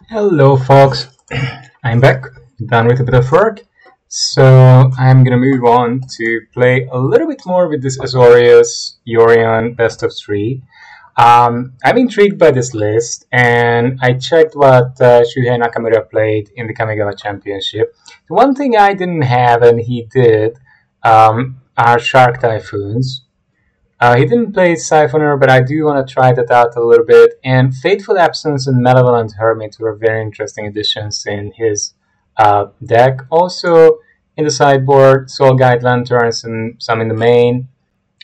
Hello folks, I'm back, done with a bit of work, so I'm gonna move on to play a little bit more with this Azorius Yorion best of 3. I'm intrigued by this list, and I checked what Shuhei Nakamura played in the Kamigawa Championship. The one thing I didn't have, and he did, are Shark Typhoons. He didn't play Siphoner, but I do want to try that out a little bit. And Fateful Absence and Malevolent Hermit were very interesting additions in his deck. Also in the sideboard, Soul Guide Lanterns and some in the main,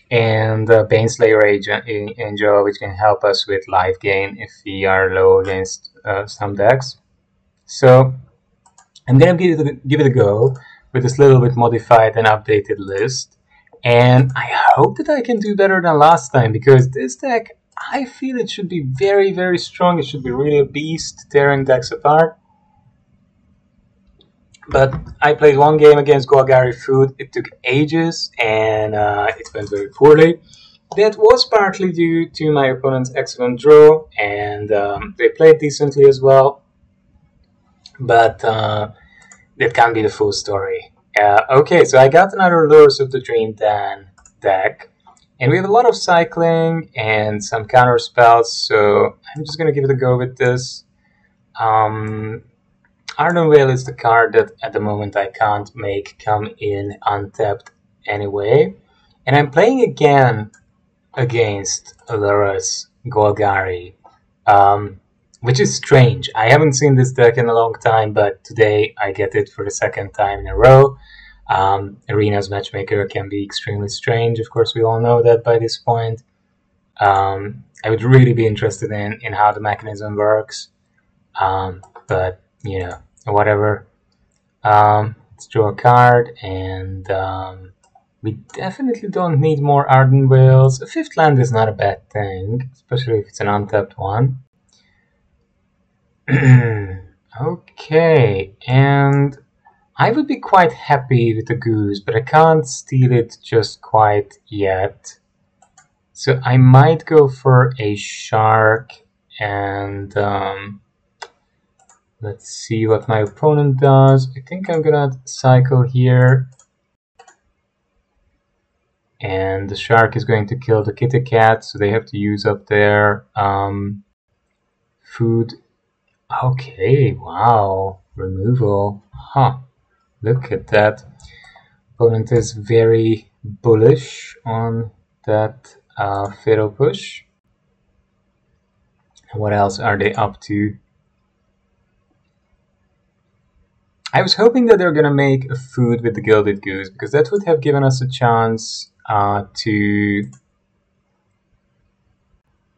and Baneslayer Angel, which can help us with life gain if we are low against some decks. So I'm gonna give it a go with this little bit modified and updated list. And I hope that I can do better than last time, because this deck, I feel it should be very, very strong. It should be really a beast, tearing decks apart. But I played one game against Golgari Food. It took ages, and it went very poorly. That was partly due to my opponent's excellent draw, and they played decently as well. But that can't be the full story. Okay, so I got another Lures of the Dream Dan deck, and we have a lot of cycling and some counter spells, so I'm just gonna give it a go with this. Ardent Veil is the card that at the moment I can't make come in untapped anyway, and I'm playing again against Lurus Golgari, which is strange. I haven't seen this deck in a long time, but today I get it for the second time in a row. Arena's matchmaker can be extremely strange. Of course, we all know that by this point. I would really be interested in how the mechanism works. But, you know, whatever. Let's draw a card, and we definitely don't need more Ardent Veils. A fifth land is not a bad thing, especially if it's an untapped one. Okay, and I would be quite happy with the Goose, but I can't steal it just quite yet. So I might go for a Shark, and let's see what my opponent does. I think I'm gonna cycle here, and the Shark is going to kill the Kitty Cat, so they have to use up their food. Okay, wow, removal, huh, look at that. Opponent is very bullish on that Fatal Push. What else are they up to? I was hoping that they're gonna make a food with the Gilded Goose, because that would have given us a chance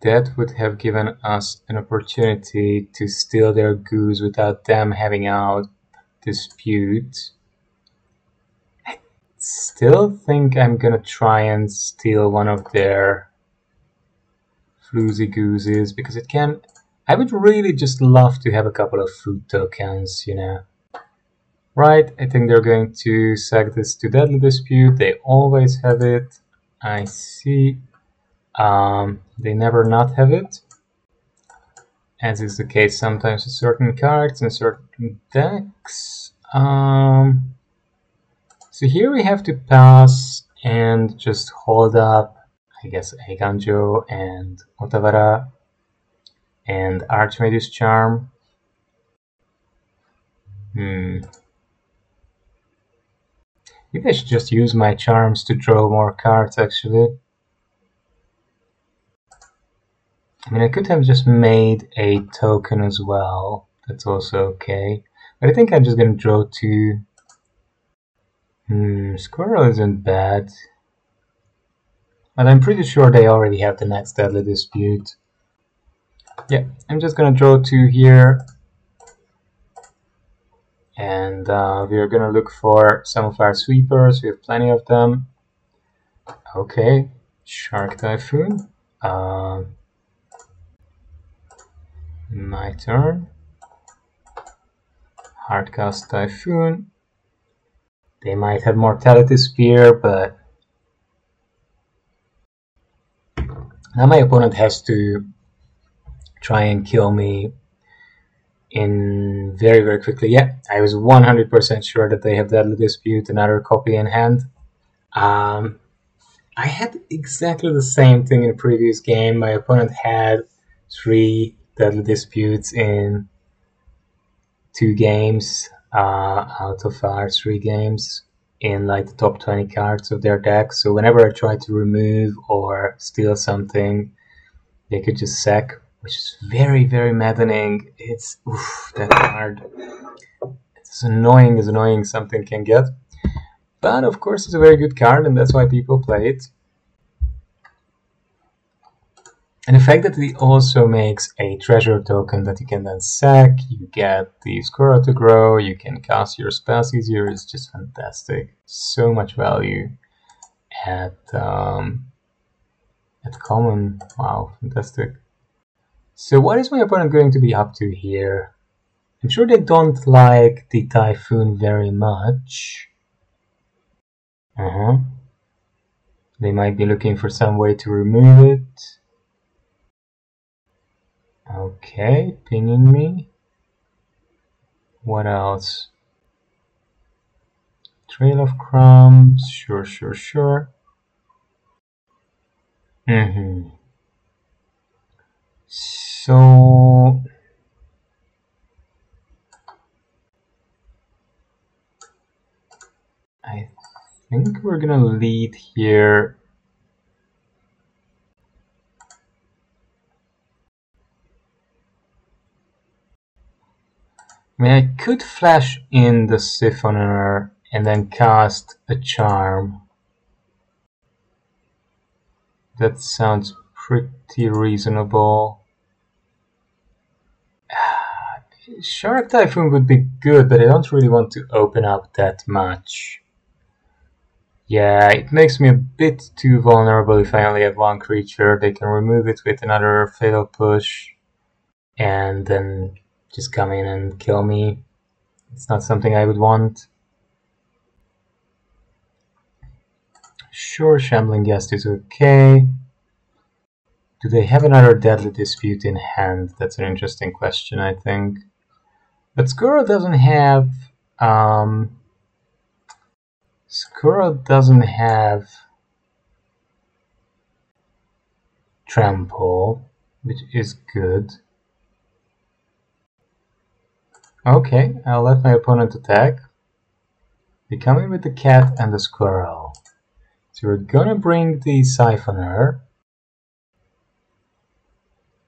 that would have given us an opportunity to steal their goose without them having out dispute. I still think I'm gonna try and steal one of their floozy gooses, because it can... I would really just love to have a couple of food tokens, you know. Right, I think they're going to sack this to Deadly Dispute. They always have it. I see. They never not have it, as is the case sometimes with certain cards and certain decks. So here we have to pass and just hold up, I guess, Eiganjo and Otawara and Archmage's Charm. Maybe I should just use my charms to draw more cards, actually. I mean, I could have just made a token as well. That's also okay. But I think I'm just gonna draw two. Squirrel isn't bad. But I'm pretty sure they already have the next Deadly Dispute. Yeah, I'm just gonna draw two here. And we are gonna look for some of our sweepers. We have plenty of them. Okay, Shark Typhoon. My turn. Hardcast Typhoon. They might have Mortality Spear, but now my opponent has to try and kill me in very, very quickly. Yeah, I was 100% sure that they have Deadly Dispute, another copy in hand. I had exactly the same thing in the previous game. My opponent had 3 Deadly Disputes in 2 games out of our 3 games in like the top 20 cards of their deck. So whenever I tried to remove or steal something, they could just sack, which is very, very maddening. It's that card. It's as annoying something can get. But of course, it's a very good card, and that's why people play it. And the fact that it also makes a treasure token that you can then sack, you get the squirrel to grow, you can cast your spells easier, is just fantastic. So much value at common. Wow, fantastic. So what is my opponent going to be up to here? I'm sure they don't like the Typhoon very much. They might be looking for some way to remove it. Okay, pinging me. What else? Trail of Crumbs. Sure. So I think we're gonna lead here. I mean, I could flash in the Siphoner and then cast a Charm. That sounds pretty reasonable. Shark Typhoon would be good, but I don't really want to open up that much. Yeah, it makes me a bit too vulnerable if I only have 1 creature. They can remove it with another Fatal Push and then just come in and kill me. It's not something I would want. Sure, Shambling Guest is okay. Do they have another Deadly Dispute in hand? That's an interesting question, I think. But Squirrel doesn't have... Squirrel doesn't have Trample, which is good. Okay, I'll let my opponent attack. They come in with the cat and the squirrel. So we're gonna bring the Siphoner.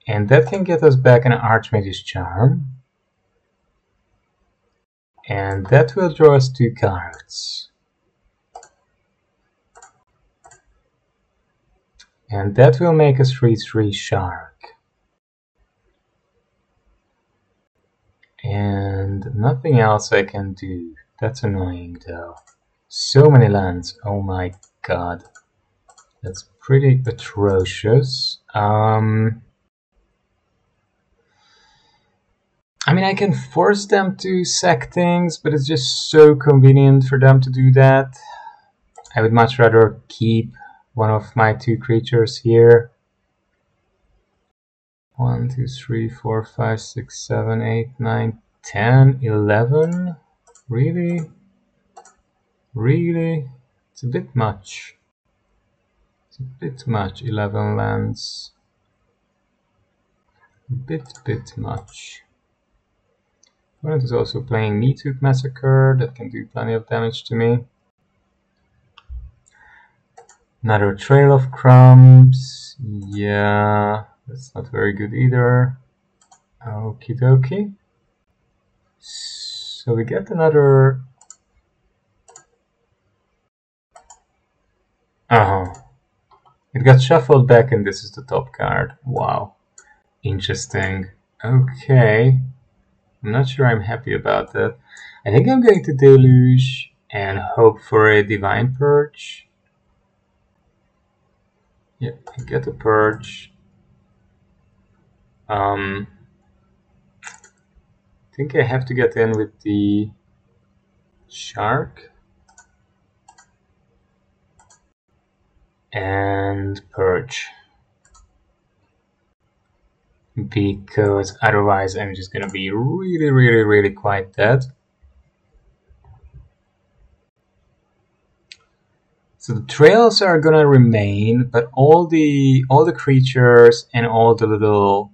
And that can get us back an Archmage's Charm. And that will draw us 2 cards. And that will make a 3/3 Shark. And nothing else I can do. That's annoying though. So many lands, oh my god. That's pretty atrocious. I mean, I can force them to sack things, but it's just so convenient for them to do that. I would much rather keep one of my 2 creatures here. 1, 2, 3, 4, 5, 6, 7, 8, 9, 10, 11. Really? Really? It's a bit much. It's a bit much, 11 lands. A bit much. Opponent is also playing Youtoube Massacre, that can do plenty of damage to me. Another Trail of Crumbs. Yeah, that's not very good either. Okie dokie. So we get another... It got shuffled back and this is the top card. Wow. Interesting. Okay. I'm not sure I'm happy about that. I think I'm going to Deluge and hope for a Divine Purge. Yeah, I get a Purge. I think I have to get in with the Shark. And Purge. because otherwise I'm just gonna be really quite dead. So the trails are gonna remain, but all the creatures and all the little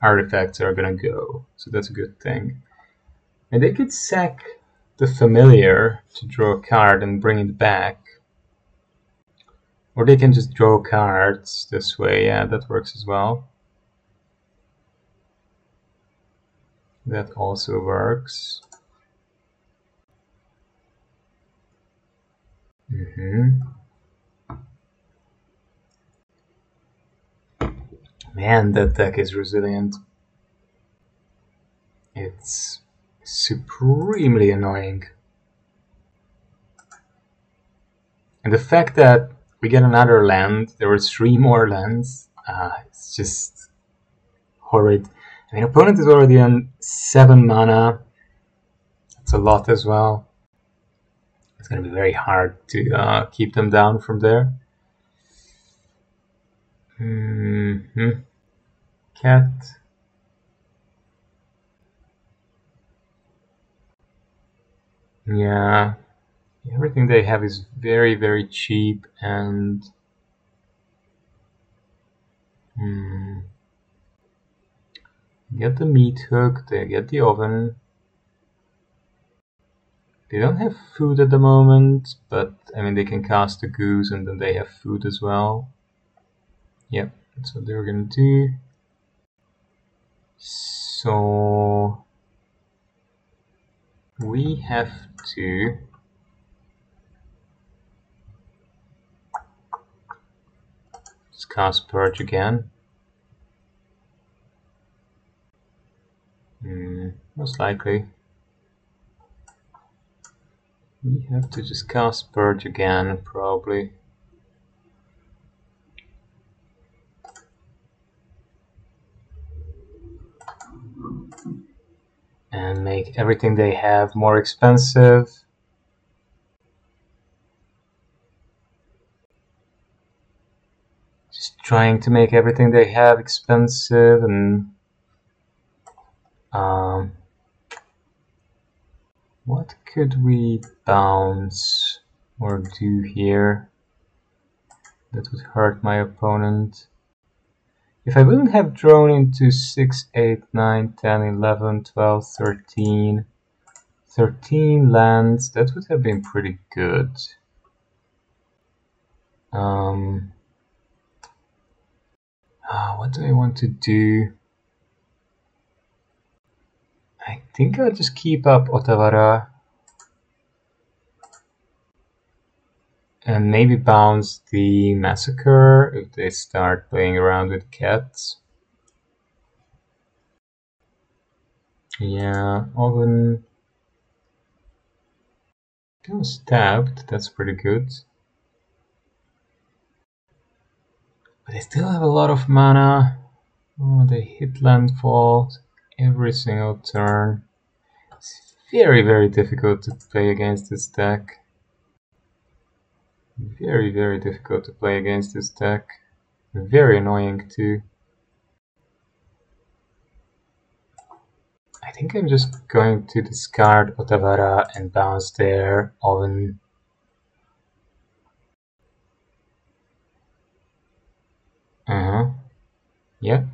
artifacts are gonna go. So that's a good thing. And they could sack the familiar to draw a card and bring it back. Or they can just draw cards this way. Yeah, that works as well. That also works. Man, that deck is resilient. It's supremely annoying. And the fact that we get another land, there were 3 more lands, it's just horrid. I mean, opponent is already on 7 mana. That's a lot as well. It's going to be very hard to keep them down from there. Cat. Yeah. Everything they have is very cheap and get the meat hook, they get the oven. They don't have food at the moment, but I mean they can cast a goose and then they have food as well. Yep, that's what they're gonna do. So we have to just cast Purge again. Most likely. We have to just cast Purge again, probably. And make everything they have more expensive. Just trying to make everything they have expensive and what could we bounce or do here that would hurt my opponent? If I wouldn't have drawn into 6, 8, 9, 10, 11, 12, 13 lands, that would have been pretty good. What do I want to do? I think I'll just keep up Otawara and maybe bounce the Massacre if they start playing around with cats. Yeah, Oven. Got stabbed, that's pretty good. But they still have a lot of mana. Oh, they hit landfall every single turn. It's very difficult to play against this deck. Very difficult to play against this deck. Very annoying too. I think I'm just going to discard Otawara and bounce their Oven. Yep.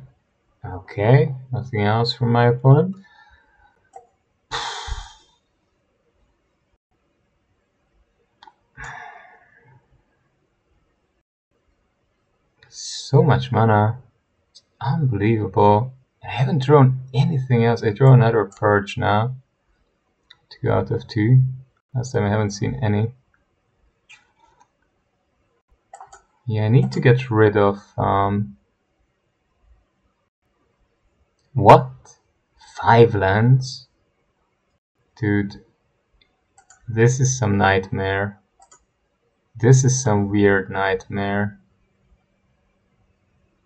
Okay, nothing else from my opponent. So much mana. It's unbelievable. I haven't drawn anything else. I draw another Purge now. 2 out of 2. Last time I haven't seen any. Yeah, I need to get rid of... What? 5 lands? Dude, this is some nightmare. This is some weird nightmare.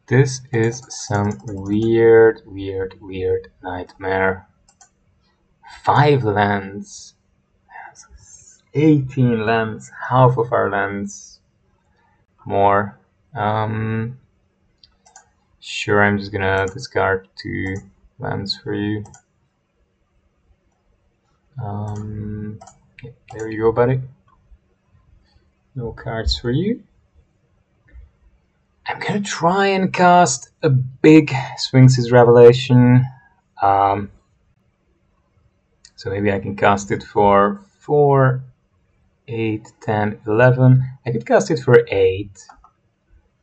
This is some weird nightmare. 5 lands. 18 lands. Half of our lands. More. Sure, I'm just gonna discard 2 lands for you. Yeah, there you go, buddy. No cards for you. I'm gonna try and cast a big Sphinx's Revelation. So maybe I can cast it for 4, 8, 10, 11. I could cast it for 8.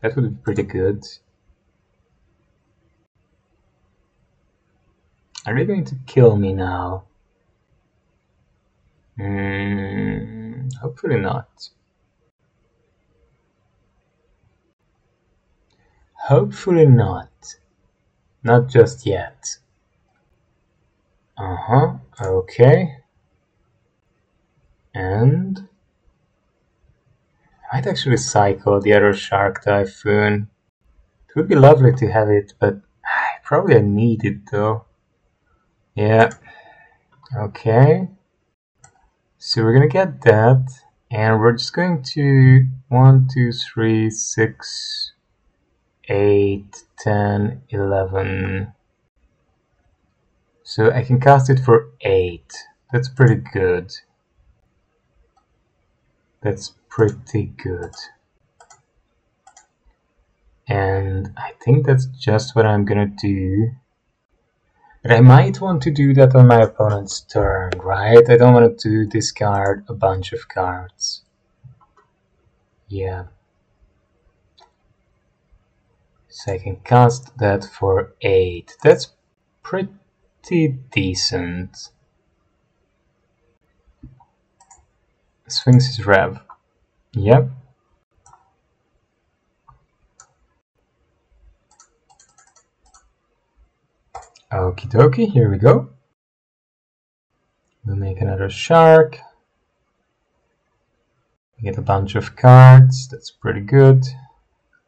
That would be pretty good. Are they going to kill me now? Hopefully not. Hopefully not. Not just yet. Okay. And I might actually cycle the other Shark Typhoon. It would be lovely to have it, but probably I need it though. Yeah. Okay. So we're gonna get that, and we're just going to 1, 2, 3, 6, 8, 10, 11. So I can cast it for 8. That's pretty good. That's pretty good. And I think that's just what I'm gonna do. But I might want to do that on my opponent's turn, right? I don't want to discard a bunch of cards. Yeah. So I can cast that for 8. That's pretty decent. Sphinx's Rev. Yep. Okie dokie, here we go. We'll make another shark. We get a bunch of cards, that's pretty good.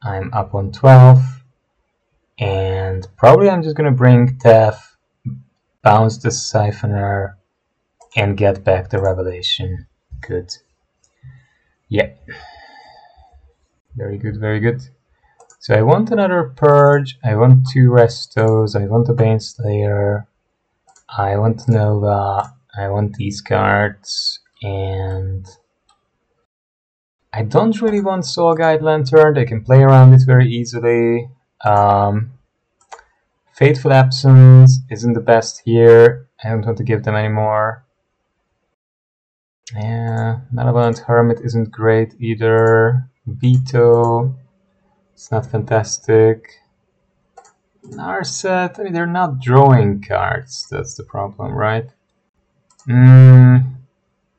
I'm up on 12. And probably I'm just gonna bring Tef, bounce the Siphoner, and get back the Revelation. Good. Yeah. Very good, very good. So I want another Purge, I want 2 Restos, I want a Baneslayer, I want Nova, I want these cards, and I don't really want Soul Guide Lantern, I can play around it very easily. Fateful Absence isn't the best here, I don't want to give them anymore. Yeah, Malevolent Hermit isn't great either. Veto, it's not fantastic. Narset, I mean, they're not drawing cards, that's the problem, right?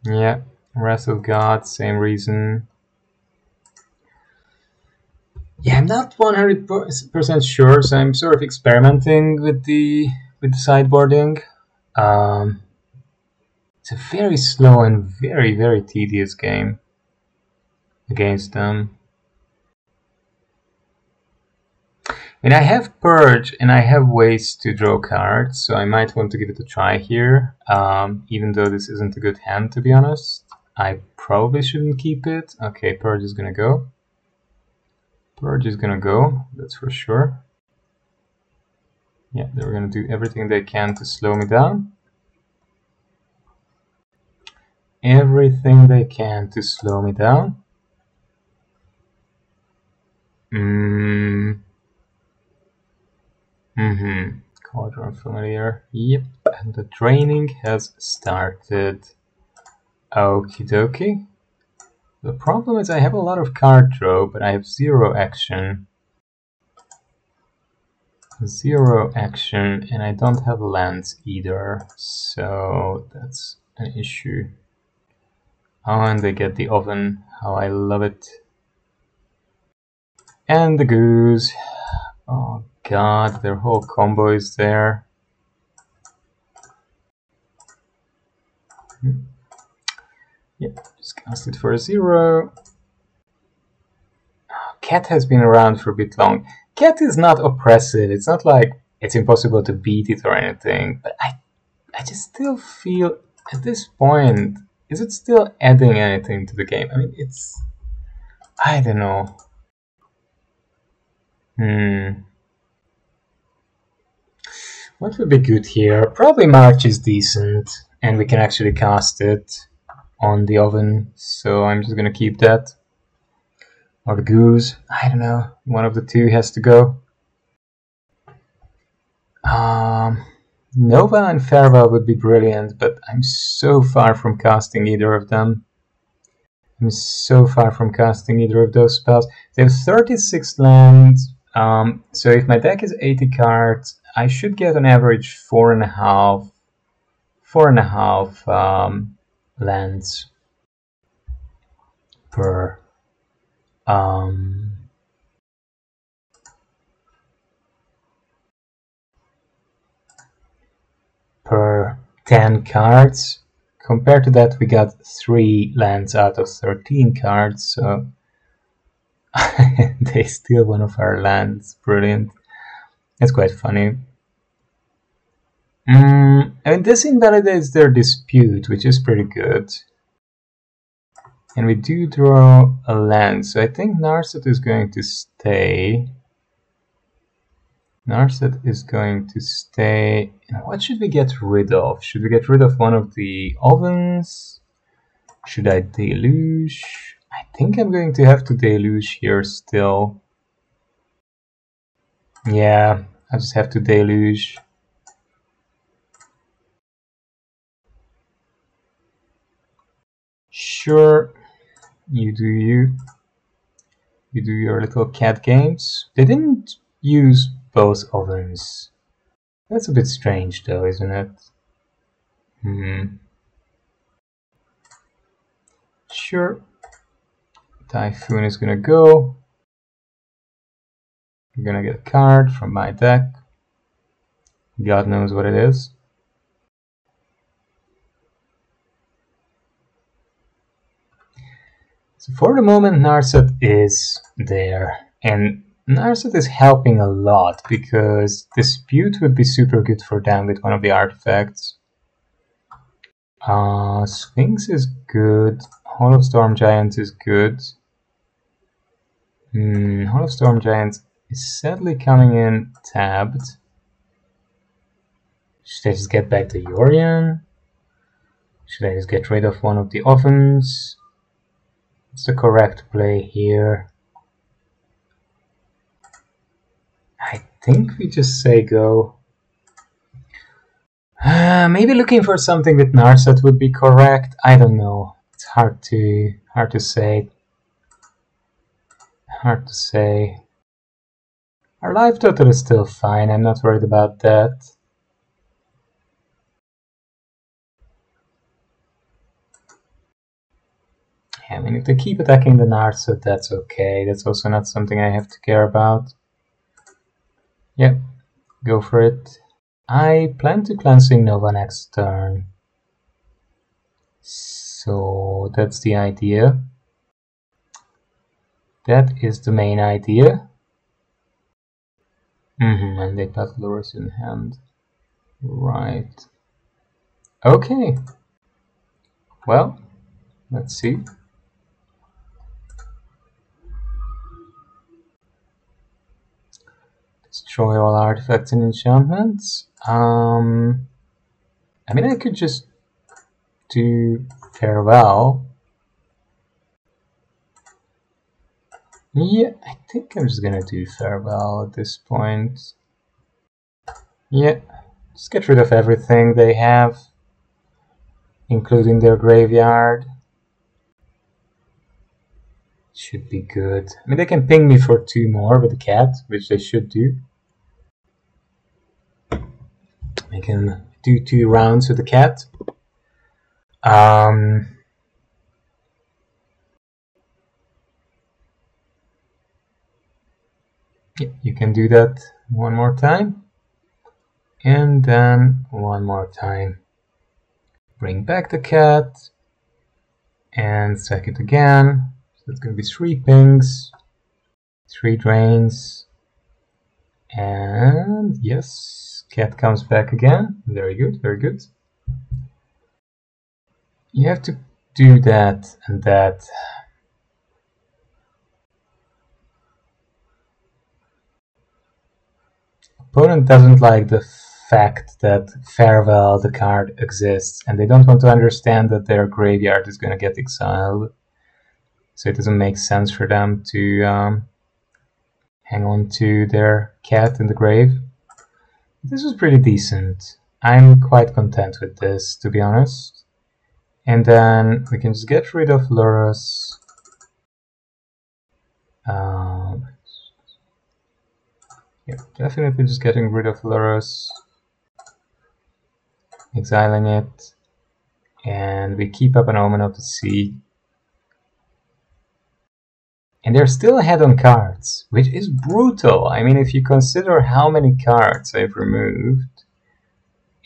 Yeah, Wrath of God, same reason. Yeah, I'm not 100% sure, so I'm sort of experimenting with the sideboarding. It's a very slow and very, very tedious game against them. And I have Purge and I have ways to draw cards, so I might want to give it a try here, even though this isn't a good hand, to be honest. I probably shouldn't keep it. Okay, Purge is gonna go. Purge is gonna go, that's for sure. Yeah, they're gonna do everything they can to slow me down. Everything they can to slow me down. Quadrant Familiar. Yep, and the training has started. Okie dokie. The problem is I have a lot of card draw, but I have 0 action. 0 action, and I don't have lands either, so that's an issue. Oh, and they get the oven. How I love it. And the goose. Oh god, their whole combo is there. Yep, just cast it for a 0. Oh, Cat has been around for a bit long. Cat is not oppressive. It's not like it's impossible to beat it or anything, but I just still feel at this point, is it still adding anything to the game? I mean, it's... I don't know. What would be good here? Probably March is decent, and we can actually cast it on the oven, so I'm just gonna keep that. Or the goose, I don't know, one of the two has to go. Nova and Farewell would be brilliant, but I'm so far from casting either of them. I'm so far from casting either of those spells. They have 36 lands, so if my deck is 80 cards, I should get on average 4.5 lands per per 10 cards. Compared to that, we got 3 lands out of 13 cards, so they steal one of our lands. Brilliant. That's quite funny. I mean, this invalidates their dispute, which is pretty good. And we do draw a land, so I think Narset is going to stay. Narset is going to stay. What should we get rid of? Should we get rid of one of the ovens? Should I deluge? I think I'm going to have to deluge here still. Yeah, I just have to deluge. Sure, you do you. You do your little cat games. They didn't use both ovens. That's a bit strange though, isn't it? Sure. Typhoon is gonna go. I'm gonna get a card from my deck. God knows what it is. So for the moment, Narset is there, and Narset is helping a lot because Dispute would be super good for them with one of the artifacts. Sphinx is good. Hollow Storm Giant is good. Hollow Storm Giant is sadly coming in tabbed. Should I just get back the Yorion? Should I just get rid of one of the ovens? What's the correct play here? I think we just say go. Maybe looking for something with Narset would be correct. I don't know. It's hard to say. Hard to say. Our life total is still fine. I'm not worried about that. I mean, if they keep attacking the Narset, that's okay. That's also not something I have to care about. Yep, go for it. I plan to cleansing Nova next turn. So that's the idea. That is the main idea. And they got Lures in hand. Right. Okay. Well, let's see. Destroy all artifacts and enchantments. I mean, I could just do Farewell. Yeah, I think I'm just gonna do Farewell at this point. Yeah, just get rid of everything they have, including their graveyard. Should be good. I mean, they can ping me for 2 more with the cat, which they should do. I can do 2 rounds with the cat. Yeah, you can do that 1 more time. And then 1 more time. Bring back the cat. And sack it again. So it's going to be 3 pings. 3 drains. And yes, cat comes back again. Very good, very good. You have to do that and that. Opponent doesn't like the fact that Farewell, the card, exists, and they don't want to understand that their graveyard is going to get exiled. So it doesn't make sense for them to hang on to their cat in the grave. This was pretty decent. I'm quite content with this, to be honest. And then we can just get rid of Lurrus. Yeah, definitely just getting rid of Lurrus, exiling it, and we keep up an Omen of the Sea. And they're still ahead on cards, which is brutal. I mean, if you consider how many cards I've removed,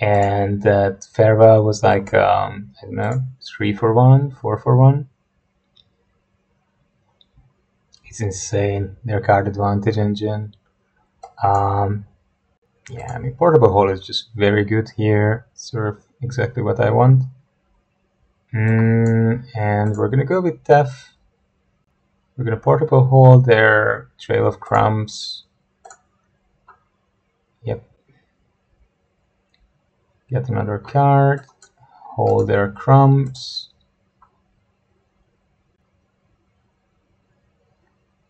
and that Farewell was like, I don't know, 3 for 1, 4 for 1. It's insane, their card advantage engine. Yeah, I mean, Portable Hole is just very good here. Sort of exactly what I want. And we're gonna go with Def. We're gonna Portable Hole their Trail of Crumbs. Yep. Get another card. Hold their Crumbs.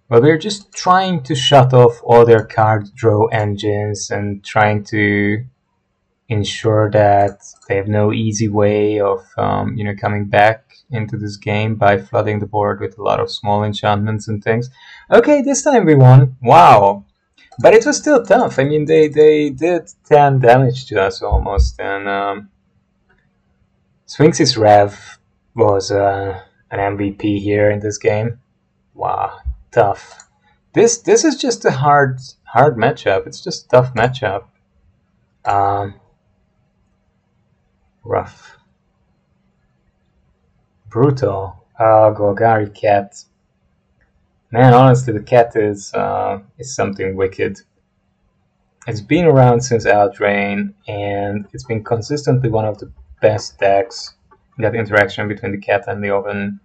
But we're just trying to shut off all their card draw engines and trying to ensure that they have no easy way of you know, coming back into this game by flooding the board with a lot of small enchantments and things. Okay, this time we won. Wow. But it was still tough. I mean, they did 10 damage to us almost. And Sphinx's Rev was an MVP here in this game. Wow. Tough. This is just a hard matchup. It's just a tough matchup. Rough. Brutal. Golgari cat. Man, honestly, the cat is something wicked. It's been around since Eldraine, and it's been consistently one of the best decks. That interaction between the cat and the oven.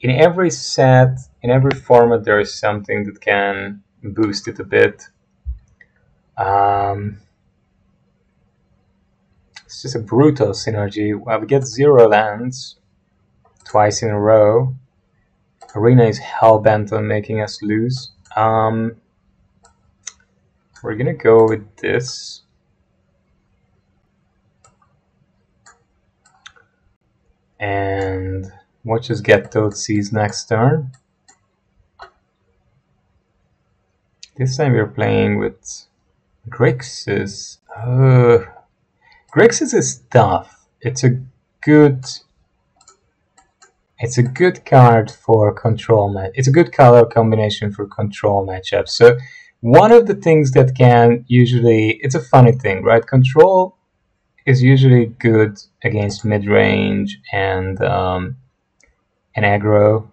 In every set, in every format, there is something that can boost it a bit. It's just a brutal synergy. Well, we get 0 lands twice in a row. Arena is hell-bent on making us lose. We're gonna go with this. And watch us get Toadseas next turn. This time we're playing with Grixis. Grixis is tough. It's a good card for control match. It's a good color combination for control matchups. So one of the things that can usually, it's a funny thing, right? Control is usually good against mid-range and aggro.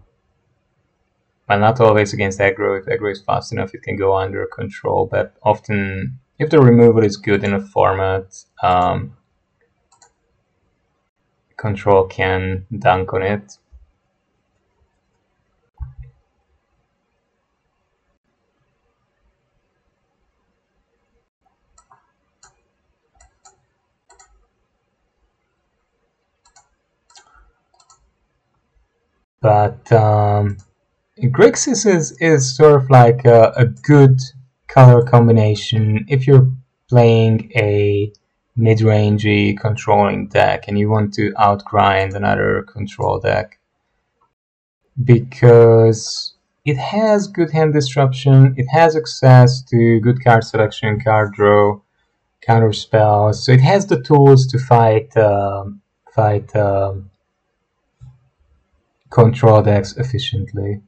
Well, not always against aggro. If aggro is fast enough, it can go under control. But often, if the removal is good in a format, control can dunk on it. But Grixis is sort of like a good color combination if you're playing a mid-rangey controlling deck and you want to outgrind another control deck, because it has good hand disruption, it has access to good card selection, card draw, counter spells, so it has the tools to fight control decks efficiently.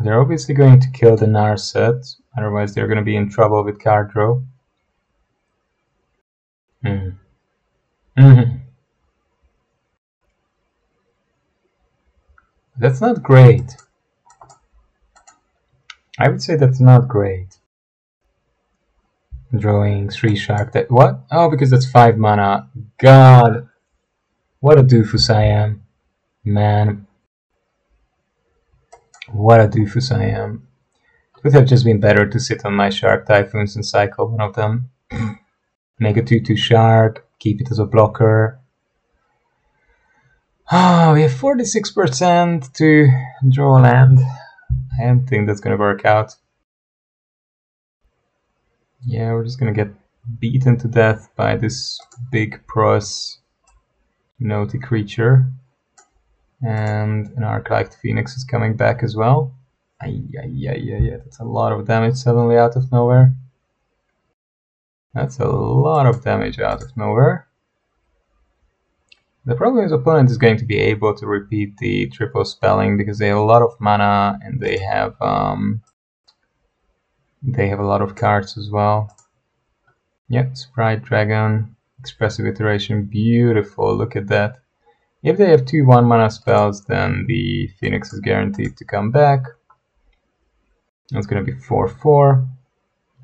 They're obviously going to kill the Narset, otherwise they're going to be in trouble with card draw. That's not great. I would say that's not great. Drawing 3 shark deck. What? Oh, because that's 5 mana. God. What a doofus I am. Man. What a doofus I am. Would have just been better to sit on my Shark Typhoons and cycle one of them. Make a 2/2 Shark, keep it as a blocker. Oh, we have 46% to draw a land. I don't think that's gonna work out. Yeah, we're just gonna get beaten to death by this big pros naughty creature. And an Arclight Phoenix is coming back as well. Yeah, that's a lot of damage suddenly out of nowhere. That's a lot of damage out of nowhere. The problem is opponent is going to be able to repeat the triple spelling because they have a lot of mana and they have a lot of cards as well. Yep, Sprite Dragon, Expressive Iteration, beautiful, look at that. If they have 2 1-mana spells, then the Phoenix is guaranteed to come back. It's gonna be 4/4.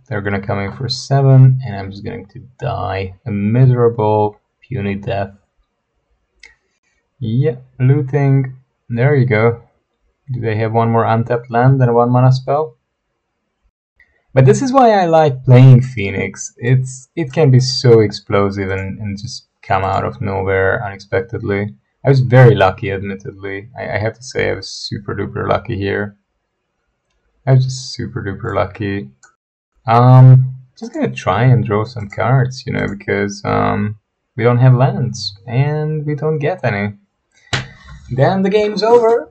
They're gonna come in for 7, and I'm just going to die a miserable, puny death. Yeah, looting. There you go. Do they have 1 more untapped land and a 1-mana spell? But this is why I like playing Phoenix. It can be so explosive and just come out of nowhere unexpectedly. I was very lucky, admittedly. I have to say I was super duper lucky here. I was just super duper lucky. Just gonna try and draw some cards, you know, because we don't have lands and we don't get any. Then the game's over.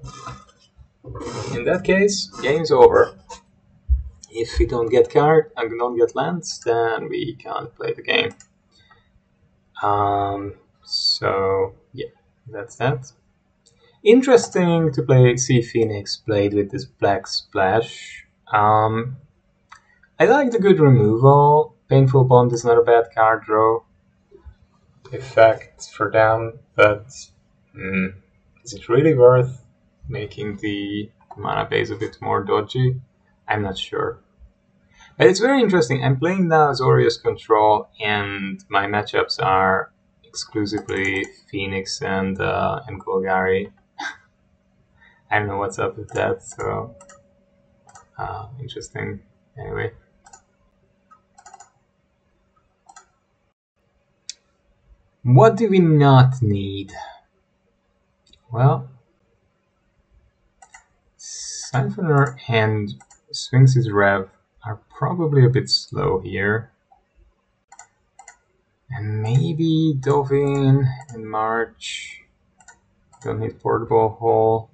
In that case, game's over. If we don't get card and we don't get lands, then we can't play the game. So yeah, that's that. Interesting to see Phoenix played with this black splash. I like the good removal. Painful Bond is not a bad card draw effect for them, but is it really worth making the mana base a bit more dodgy? I'm not sure. But it's very interesting. I'm playing now Azorius Control, and my matchups are exclusively Phoenix and Golgari. I don't know what's up with that, so interesting. Anyway. What do we not need? Well, Siphoner and Sphinx's Rev are probably a bit slow here. And maybe Dovin and March. Don't need Portable Hole.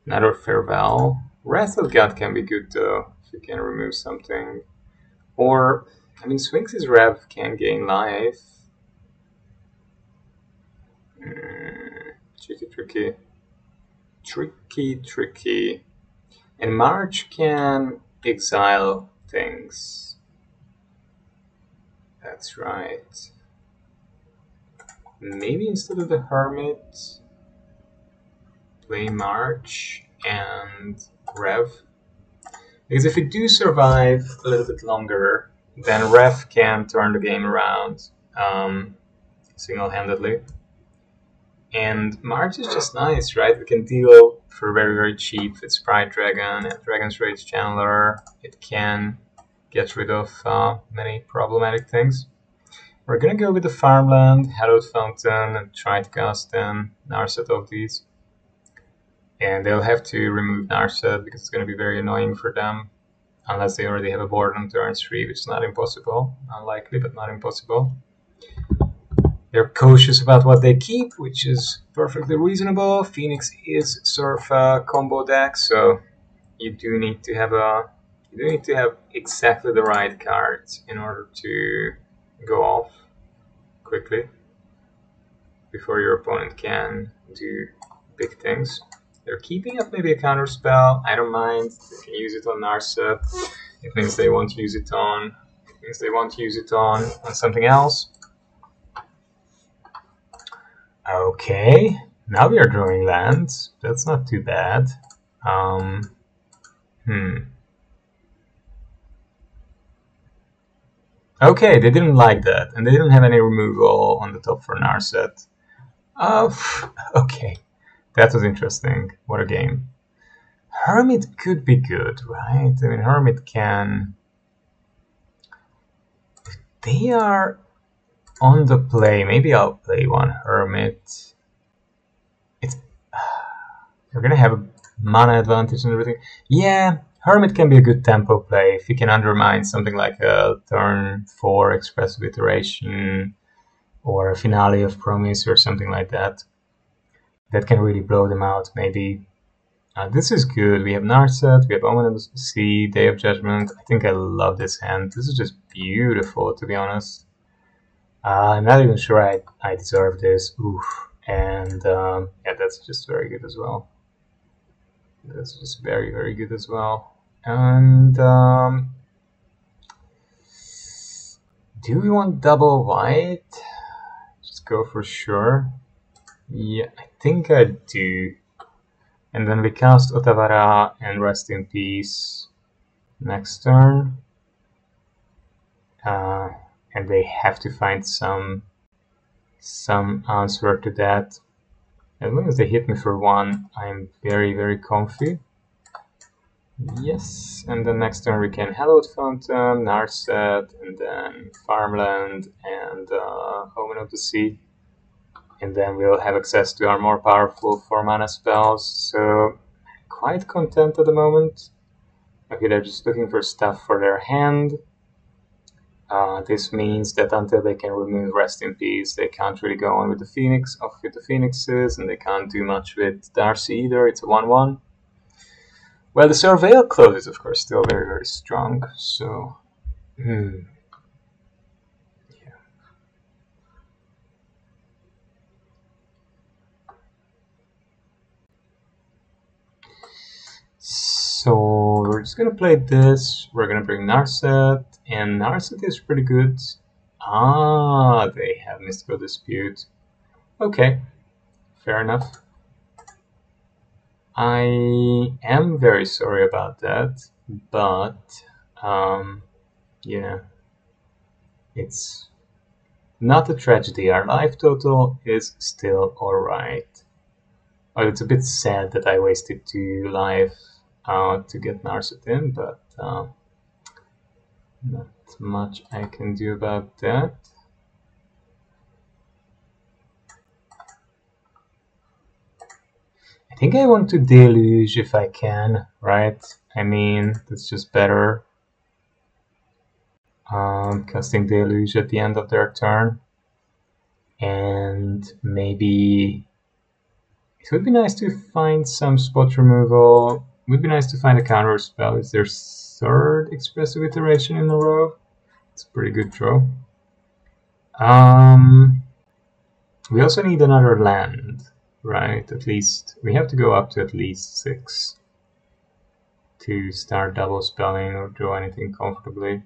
Another Farewell. Wrath of God can be good though, if you can remove something. Or, I mean, Sphinx's Rev can gain life. Tricky. And March can exile things. That's right. Maybe instead of the Hermit, play March and Rev. Because if we do survive a little bit longer, then Rev can turn the game around single-handedly. And March is just nice, right? We can deal for very, very cheap with Sprite Dragon and Dragon's Rage Channeler. It can get rid of many problematic things. We're gonna go with the Farmland, Hallowed Fountain, and try to cast an Narset of these. And they'll have to remove Narset because it's gonna be very annoying for them. Unless they already have a board on turn 3, which is not impossible. Unlikely, but not impossible. They're cautious about what they keep, which is perfectly reasonable. Phoenix is sort of a combo deck, so you do need to have exactly the right cards in order to go off quickly before your opponent can do big things. They're keeping up maybe a counter spell. I don't mind. They can use it on Narset. It means they won't use it on. Something else. Okay, now we are drawing lands. That's not too bad. Okay, they didn't like that, and they didn't have any removal on the top for Narset. Okay, that was interesting. What a game. Hermit could be good, right? I mean, Hermit can... They are on the play. Maybe I'll play one Hermit. It's... We're gonna have a mana advantage and everything. Yeah, Hermit can be a good tempo play if you can undermine something like a turn 4 expressive iteration or a finale of promise or something like that. That can really blow them out, maybe. This is good. We have Narset, we have Omen of the Sea, Day of Judgment. I think I love this hand. This is just beautiful, to be honest. I'm not even sure I deserve this. Oof. And yeah, that's just very good as well. That's just very, very good as well. And do we want double white? Just go for sure. Yeah, I think I do. And then we cast Otawara and Rest in Peace next turn. And they have to find some answer to that. As long as they hit me for 1, I'm very, very comfy. Yes, and then next turn we can Hallowed Fountain, Narset, and then Farmland and Omen of the Sea. And then we'll have access to our more powerful 4-mana spells, so quite content at the moment. Okay, they're just looking for stuff for their hand. This means that until they can remove Rest in Peace, they can't really go on with the Phoenixes, and they can't do much with Darcy either. It's a 1-1. Well, the Surveil Clause is, of course, still very, very strong, so... Yeah. So, we're just gonna play this, we're gonna bring Narset, and Narset is pretty good. Ah, they have Mystical Dispute. Okay, fair enough. I am very sorry about that, but, yeah, it's not a tragedy. Our life total is still alright. Well, it's a bit sad that I wasted 2 life to get Narset in, but not much I can do about that. I think I want to Deluge if I can, right? I mean, that's just better. Casting Deluge at the end of their turn. And maybe... It would be nice to find some spot removal. It would be nice to find a counter spell. It's their 3rd expressive iteration in a row. It's a pretty good draw. We also need another land, right? At least we have to go up to at least 6 to start double spelling or draw anything comfortably.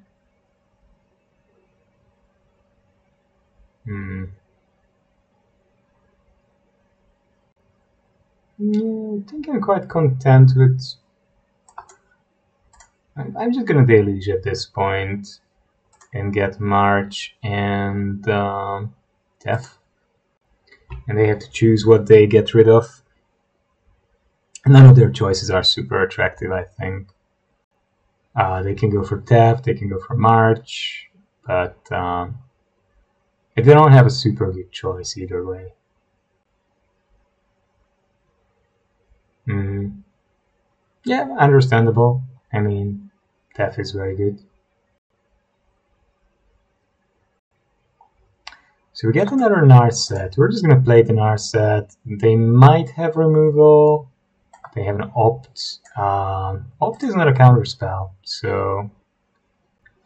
I think I'm quite content with... I'm just gonna Deluge at this point and get March and Death. And they have to choose what they get rid of. None of their choices are super attractive, I think. They can go for Theft, they can go for March, but they don't have a super good choice either way. Yeah, understandable. I mean, Theft is very good. So we get another Narset. We're just gonna play the Narset. They might have removal. They have an Opt. Opt is not a counter spell, so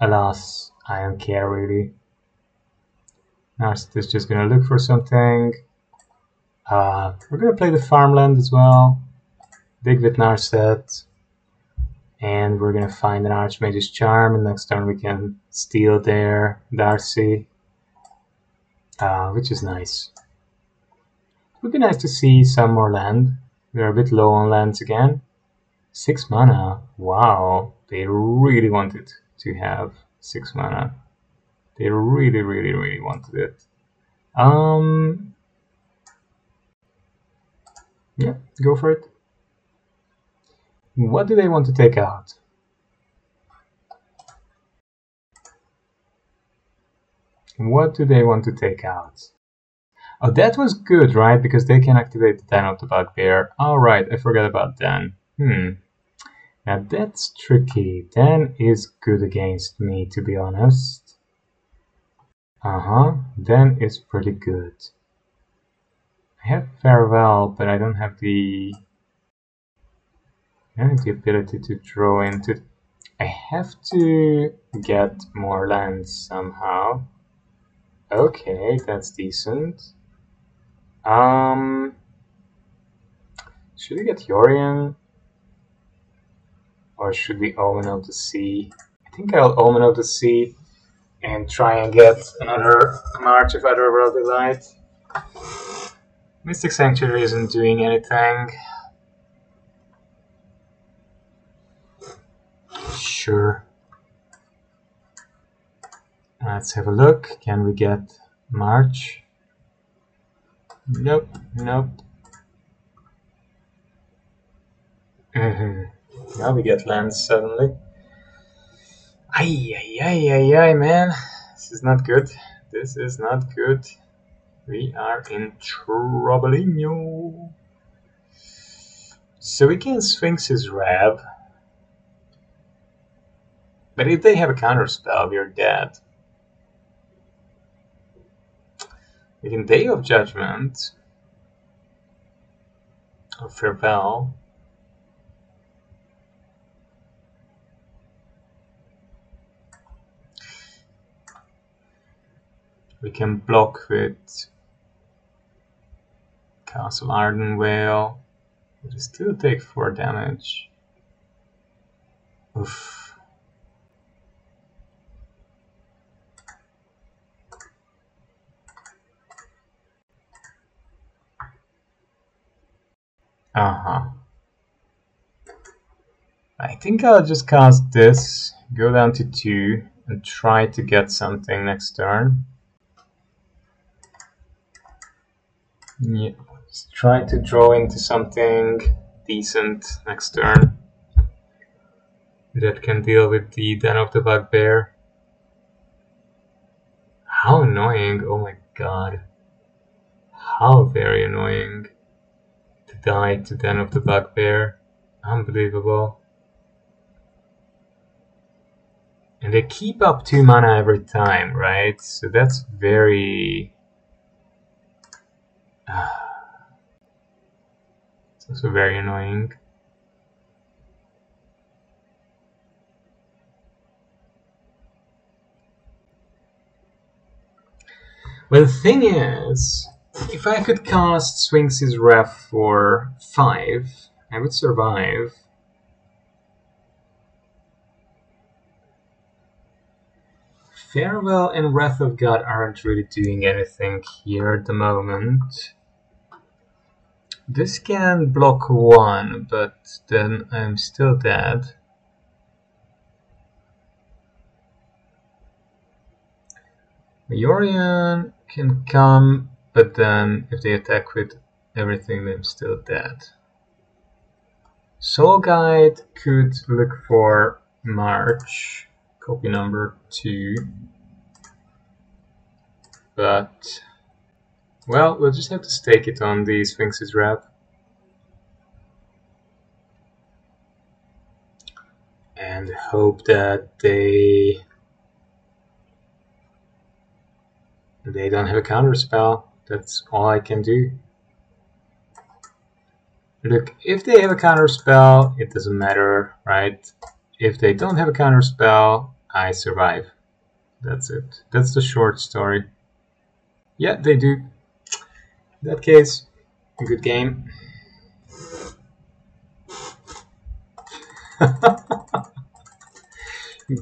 alas, I don't care really. Narset is just gonna look for something. We're gonna play the Farmland as well. Dig with Narset. And we're gonna find an Archmage's Charm, and next turn we can steal their Darcy. Which is nice. It would be nice to see some more land. We're a bit low on lands again. 6 mana. Wow. They really wanted to have 6 mana. They really, really, really wanted it. Yeah, go for it. What do they want to take out? What do they want to take out? Oh, that was good, right? Because they can activate the Den of the Bugbear. Alright, I forgot about Den. Now that's tricky. Den is good against me, to be honest. Den is pretty good. I have Farewell, but I don't have the ability to draw into... I have to get more lands somehow. Okay, that's decent. Should we get Yorion? Or should we Omen of the Sea? I think I'll Omen of the Sea and try and get another March of Otherworldly Light. Mystic Sanctuary isn't doing anything. Sure. Let's have a look. Can we get March? Nope, nope. Now we get lands suddenly. Ay, man. This is not good. This is not good. We are in trouble. So we can Sphinx's Rab. But if they have a counterspell, we're dead. We can Day of Judgment. Or Farewell. We can block with Castle Ardenvale. But it still take 4 damage. Oof. I think I'll just cast this, go down to 2, and try to get something next turn. Yeah, let's try to draw into something decent next turn that can deal with the Den of the Bugbear. How annoying, oh my god. How very annoying to die to Den of the Bugbear. Unbelievable. And they keep up 2 mana every time, right? So that's very... it's also very annoying. Well, the thing is, if I could cast Sphinx's Wrath for 5, I would survive. Farewell and Wrath of God aren't really doing anything here at the moment. This can block 1, but then I'm still dead. Yorion can come, but then if they attack with everything, then I'm still dead. Soul Guide could look for March, copy number 2. But, well, we'll just have to stake it on the Sphinx's Wrath. And hope that they don't have a counterspell. That's all I can do. Look, if they have a counterspell, it doesn't matter, right? If they don't have a counterspell, I survive. That's it. That's the short story. Yeah, they do. In that case, a good game.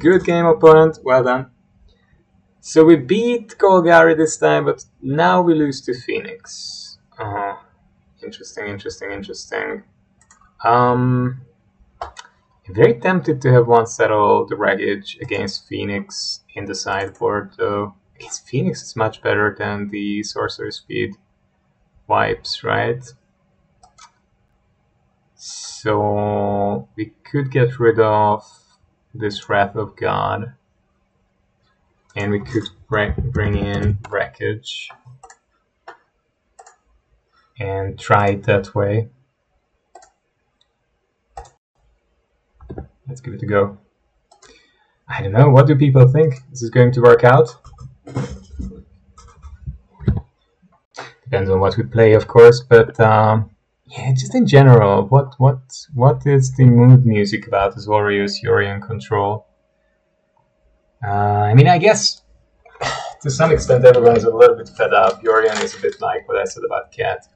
Good game, opponent. Well done. So we beat Golgari this time, but now we lose to Phoenix. Interesting. I'm very tempted to have one settle the Wreckage against Phoenix in the sideboard, though. Against Phoenix, it's much better than the Sorcery Speed wipes, right? So we could get rid of this Wrath of God, and we could bring in Wreckage and try it that way. Let's give it a go. I don't know, what do people think? Is this going to work out? Depends on what we play, of course, but yeah, just in general, what is the mood music about Azorius Yorion control? I mean, I guess to some extent everyone is a little bit fed up. Yorion is a bit like what I said about Cat.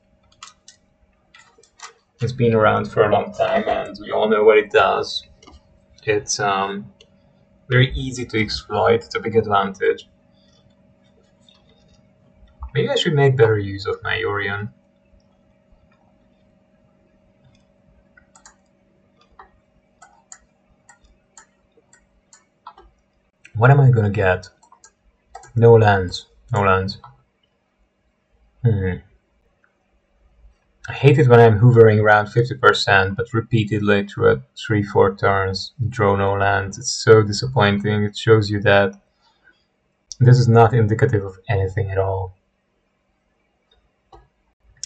It's been around for a long time, and we all know what it does. It's very easy to exploit. It's a big advantage. Maybe I should make better use of my Yorion. What am I gonna get? No lands. No lands. I hate it when I'm hovering around 50%, but repeatedly throughout 3-4 turns, draw no lands. It's so disappointing. It shows you that this is not indicative of anything at all.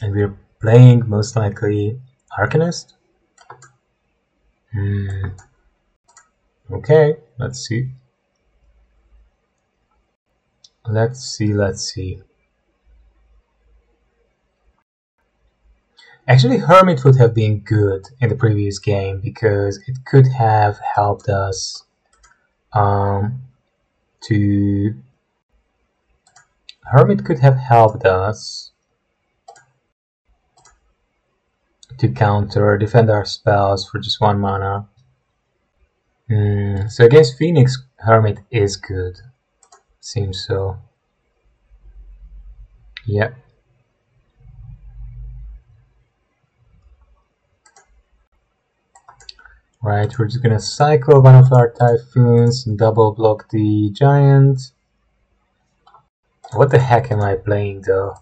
And we're playing most likely Arcanist. Okay, let's see. Let's see. Actually, Hermit would have been good in the previous game because it could have helped us Hermit could have helped us to defend our spells for just 1 mana. So against Phoenix, Hermit is good. Seems so. Yeah. Right, we're just gonna cycle one of our Typhoons and double block the Giant. What the heck am I playing though?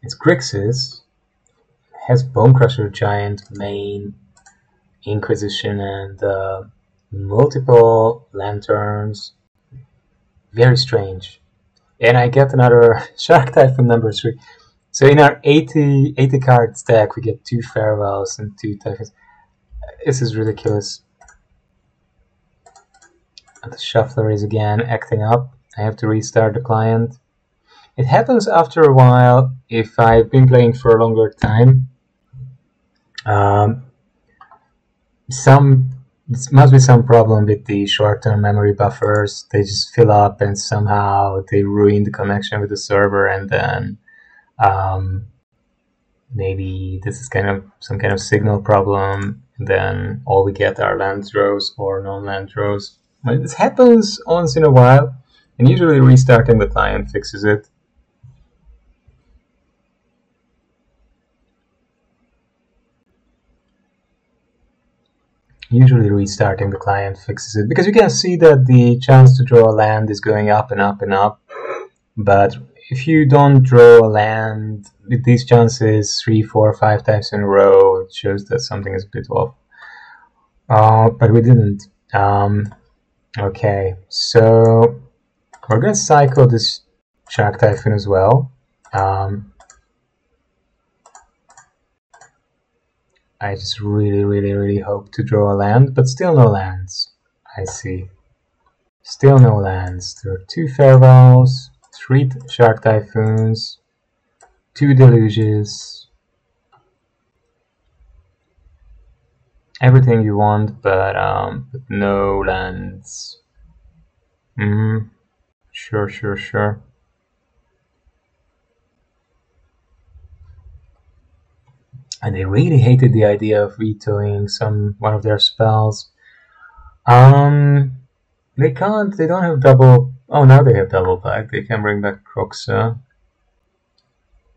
It's Grixis. It has Bonecrusher Giant, main, Inquisition, and multiple Lanterns. Very strange. And I get another Shark Typhoon number 3. So in our 80 card stack, we get 2 Farewells and 2 Typhoons. This is ridiculous. And the Shuffler is again acting up. I have to restart the client. It happens after a while if I've been playing for a longer time. There must be some problem with the short-term memory buffers. They just fill up and somehow they ruin the connection with the server, and then maybe this is some kind of signal problem. And then all we get are land draws or non-land draws. But this happens once in a while, and usually restarting the client fixes it. Usually restarting the client fixes it, because you can see that the chance to draw a land is going up and up and up. But if you don't draw a land with these chances 3, 4, 5 times in a row, it shows that something is a bit off. But we didn't. Okay, so we're gonna cycle this Shark Typhoon as well. I just really hope to draw a land, but still no lands. I see. Still no lands. There are 2 Farewells, 3 Shark Typhoons, 2 Deluges. Everything you want, but no lands. Sure. And they really hated the idea of vetoing one of their spells. They don't have double. Oh, now they have double back. They can bring back Croxa.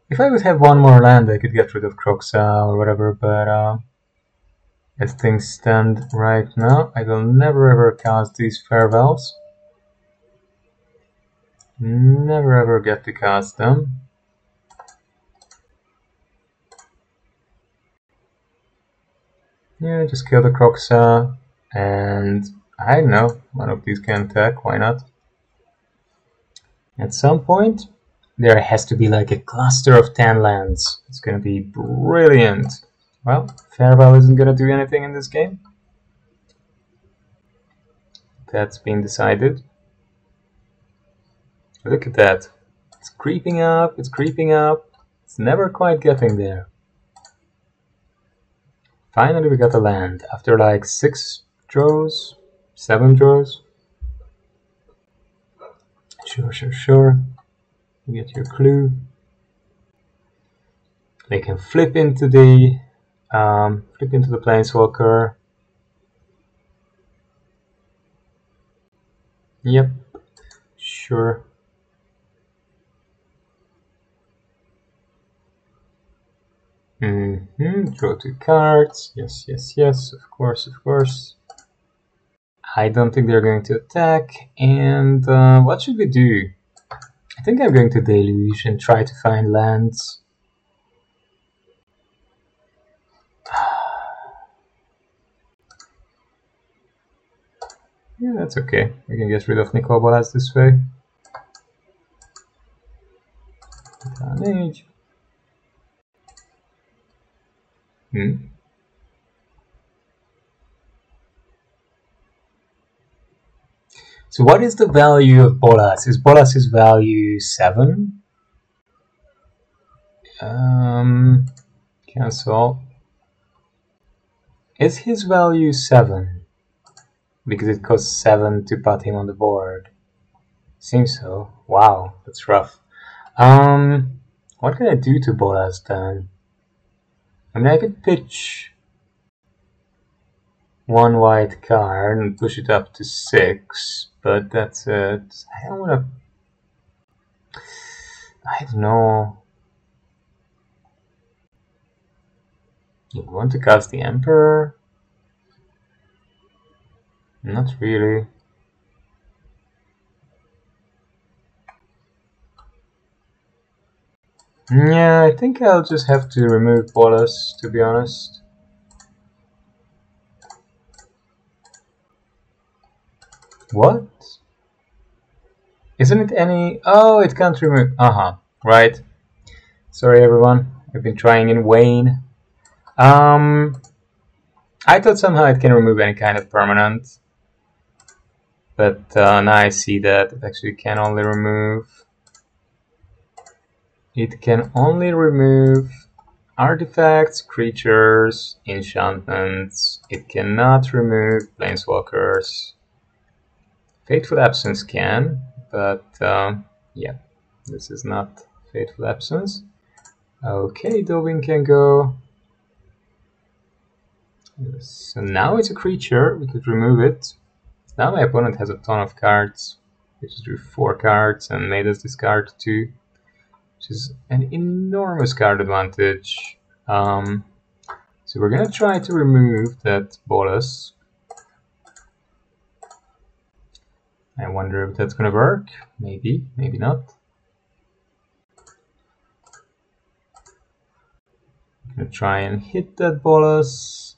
If I would have 1 more land, I could get rid of Croxa or whatever, but as things stand right now, I will never ever cast these Farewells. Never ever get to cast them. Yeah, just kill the Croxa, and I don't know, one of these can attack, why not? At some point, there has to be like a cluster of 10 lands. It's gonna be brilliant. Well, Farewell isn't gonna do anything in this game. That's been decided. Look at that. It's creeping up, it's creeping up. It's never quite getting there. Finally we got a land after like 6 draws, 7 draws. Sure. You get your clue. They can flip into the Planeswalker. Yep, sure. Draw 2 cards. Yes, of course. I don't think they're going to attack. And what should we do? I think I'm going to Deluge and try to find lands. Yeah, that's okay. We can get rid of Nicol Bolas this way. Damage. So what is the value of Bolas? Is Bolas's value 7? Cancel. Is his value 7? Because it costs 7 to put him on the board. Seems so. Wow, that's rough. What can I do to Bolas then? I mean, I could pitch 1 white card and push it up to 6, but that's it. I don't wanna... I don't know. You want to cast the Emperor? Not really. Yeah, I think I'll just have to remove Bolas, to be honest. What? Isn't it any... Oh, it can't remove... right. Sorry everyone, I've been trying in vain. I thought somehow it can remove any kind of permanent. But now I see that it actually can only remove... It can only remove artifacts, creatures, enchantments. It cannot remove planeswalkers. Fateful Absence can, but yeah, this is not Fateful Absence. Okay, Dovin can go. So now it's a creature, we could remove it. Now my opponent has a ton of cards. We just drew 4 cards and made us discard 2. Which is an enormous card advantage. So we're gonna try to remove that Bolas. I wonder if that's gonna work. Maybe, maybe not. I'm gonna try and hit that Bolas.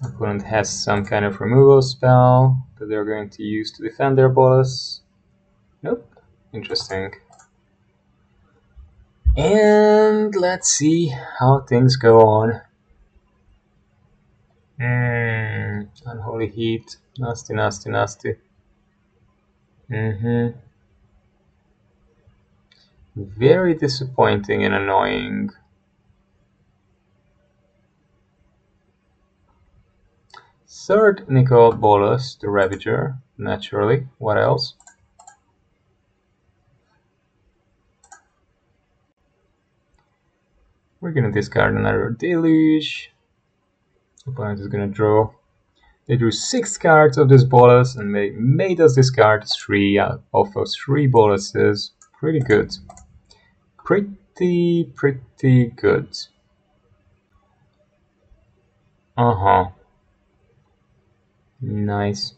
Opponent has some kind of removal spell that they're going to use to defend their Bolas. Nope. Interesting. And let's see how things go on. Unholy Heat. Nasty. Very disappointing and annoying. Third Nicol Bolas, the Ravager, naturally. What else? We're gonna discard another Deluge. Opponent is gonna draw. They drew 6 cards of this Bolas and they made us discard 3 out of those 3 Bolases. Pretty good. Pretty good. Nice.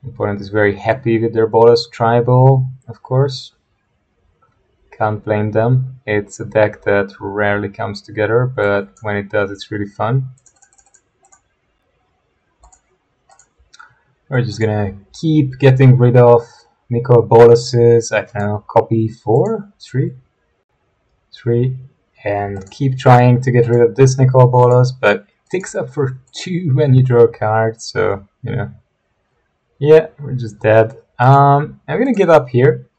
Opponent is very happy with their Bolas tribal, of course. Can't blame them. It's a deck that rarely comes together, but when it does, it's really fun. We're just gonna keep getting rid of Nicol Boluses. I don't know, copy 4, 3, and keep trying to get rid of this Nicol Bolus, but it ticks up for 2 when you draw a card, so, you know. Yeah, we're just dead. I'm gonna give up here.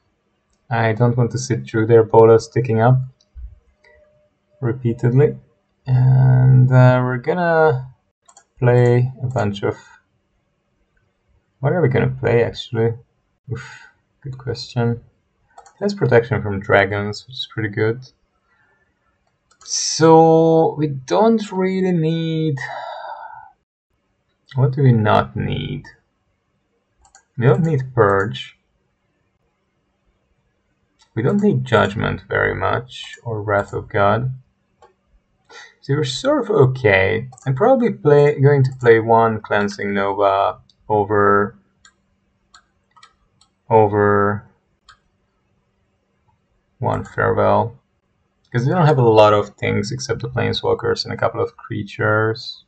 I don't want to sit through their Bolus ticking up repeatedly. And we're gonna play a bunch of... What are we gonna play, actually? Oof, good question. It has protection from dragons, which is pretty good. So we don't really need... What do we not need? We don't need Purge. We don't need Judgment very much, or Wrath of God. So we're sort of okay. I'm probably going to play one Cleansing Nova over one Farewell. Because we don't have a lot of things except the Planeswalkers and a couple of creatures.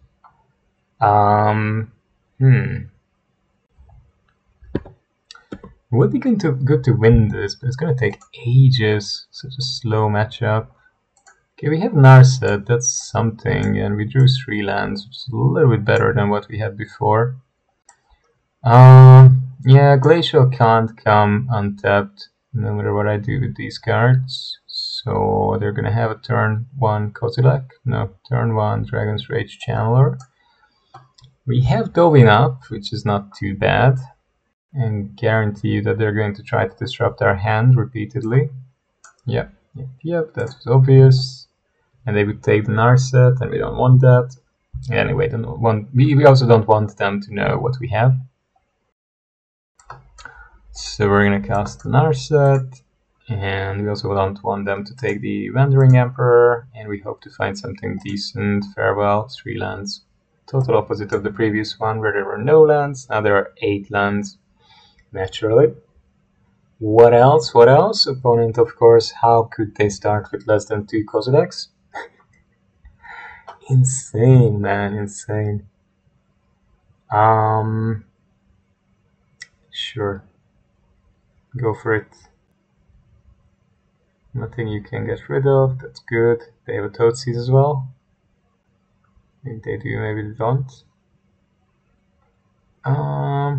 It would be good to win this, but it's gonna take ages. Such a slow matchup. Okay, we have Narset, that's something, and we drew 3 lands, which is a little bit better than what we had before. Yeah, Glacial can't come untapped, no matter what I do with these cards. So they're gonna have a turn 1 Kozilek, no, turn 1 Dragon's Rage Channeler. We have Dovin up, which is not too bad, and guarantee you that they're going to try to disrupt our hand repeatedly. Yep, that was obvious. And they would take the Narset, and we don't want that. Anyway, we also don't want them to know what we have. So we're gonna cast the Narset, and we also don't want them to take the Wandering Emperor, and we hope to find something decent. Farewell, 3 lands. Total opposite of the previous one, where there were no lands. Now there are 8 lands, naturally. What else? What else? Opponent, of course. How could they start with less than 2 Kozileks? Insane, man, insane. Sure. Go for it. Nothing you can get rid of, that's good. They have a Toadseed as well. Maybe they do, maybe they don't. I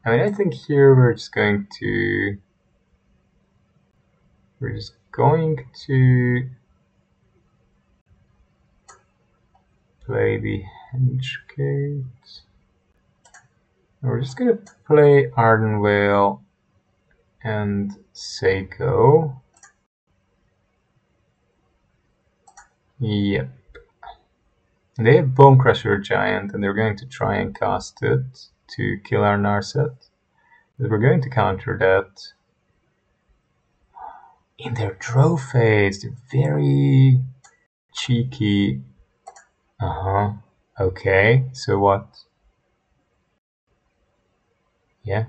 mean, I think here we're just going to play the Hengate. We're just gonna play Ardenvale and Seiko. Yep. They have Bone Crusher Giant, and they're going to try and cast it to kill our Narset. But we're going to counter that. In their draw phase, they're very cheeky. Okay, so what? Yeah.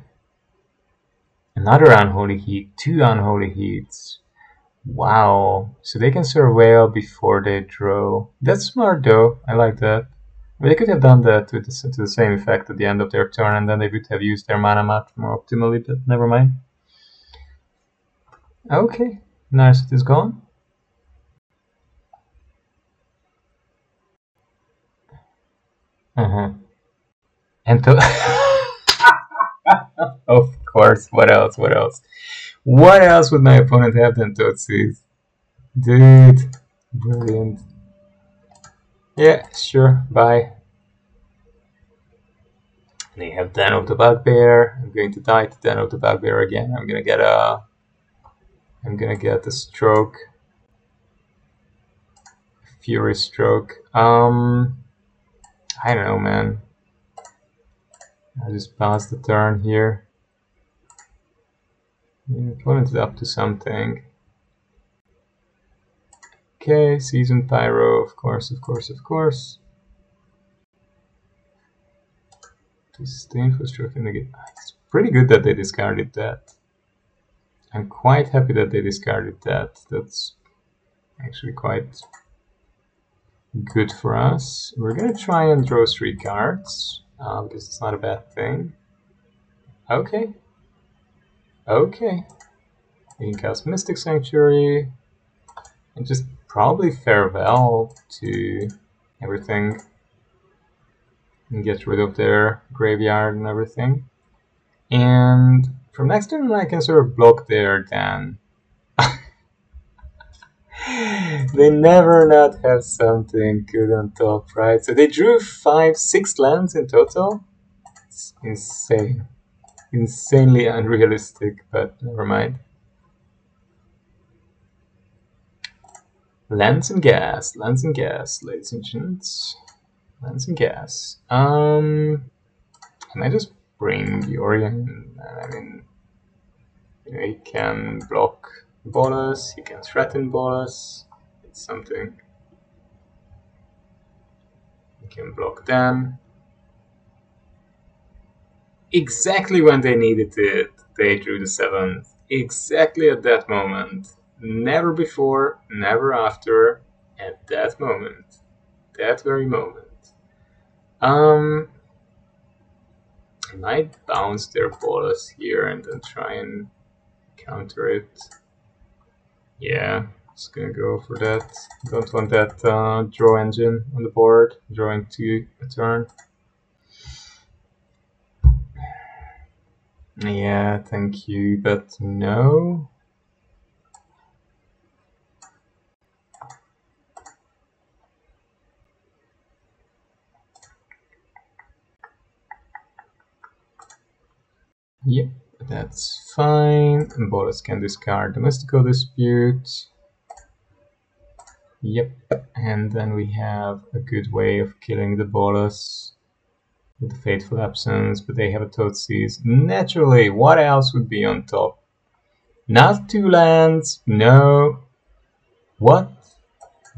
Another Unholy Heat, 2 Unholy Heats. Wow, so they can surveil before they draw. That's smart though, I like that. But they could have done that to the same effect at the end of their turn, and then they would have used their mana much more optimally, but never mind. Okay, Narset is gone. And of course, what else? What else would my opponent have than Toadseed? Dude, brilliant. Yeah, sure, bye. They have Den of the Bugbear. I'm going to die to Den of the Bugbear again. I'm gonna get a stroke. Fury Stroke. I don't know, man. I just pass the turn here. The opponent is up to something. Okay, Seasoned Pyro, of course. Disdainful Stroke in the game. It's pretty good that they discarded that. I'm quite happy that they discarded that. That's actually quite good for us. We're gonna try and draw 3 cards, because it's not a bad thing. Okay. Okay. We can cast Mystic Sanctuary, and just probably farewell to everything, and get rid of their graveyard and everything. And from next turn I can sort of block there then. They never not have something good on top, right? So they drew 6 lands in total. It's insane. Insanely unrealistic, but never mind. Lands and gas, ladies and gents. Lands and gas. I might just bring Yorion. I mean, he can block Bolas, he can threaten Bolas. It's something. He can block them. Exactly when they needed it, they drew the 7th. Exactly at that moment. Never before, never after. At that moment. That very moment. I might bounce their Bolas here and then try and counter it. Yeah, just gonna go for that. Don't want that draw engine on the board, drawing 2 a turn. Yeah, thank you, but no. Yep, that's fine. Bolas can discard the Mystical Dispute. Yep, and then we have a good way of killing the Bolas with the Fateful Absence, but they have a Thoughtseize. Naturally, what else would be on top? Not 2 lands, no. What?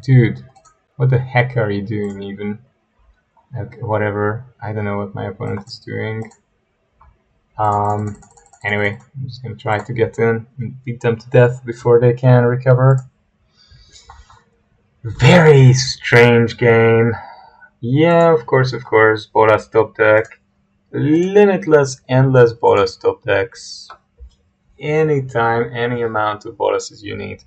Dude, what the heck are you doing even? Okay, whatever, I don't know what my opponent is doing. Anyway, I'm just gonna try to get in and beat them to death before they can recover. Very strange game. Yeah, of course, Bolas top deck. Limitless, endless Bolas top decks. Anytime, any amount of Bolases you need.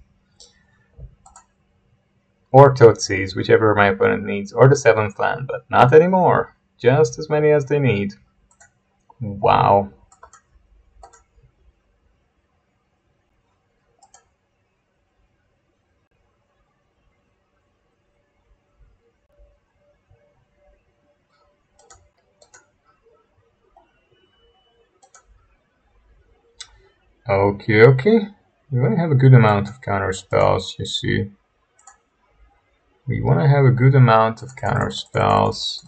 Or Thoughtseize, whichever my opponent needs, or the 7th land, but not anymore. Just as many as they need. Wow. Okay. We want to have a good amount of counter spells, you see. We want to have a good amount of counter spells.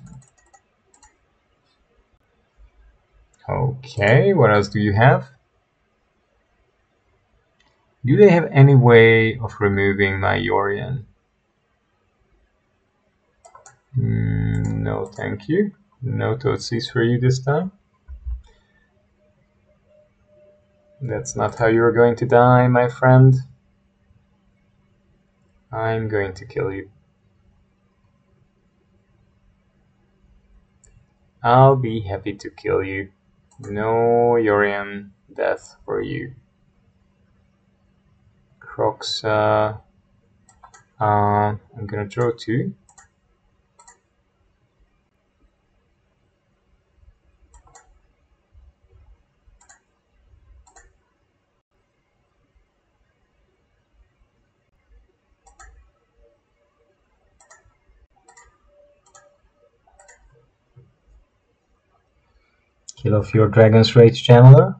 Okay, what else do you have? Do they have any way of removing my Yorion? No, thank you. No Thoughtseize for you this time. That's not how you're going to die, my friend. I'm going to kill you. I'll be happy to kill you. No Yorion death for you. Croxa. I'm gonna draw 2. Kill off your Dragon's Rage Channeler.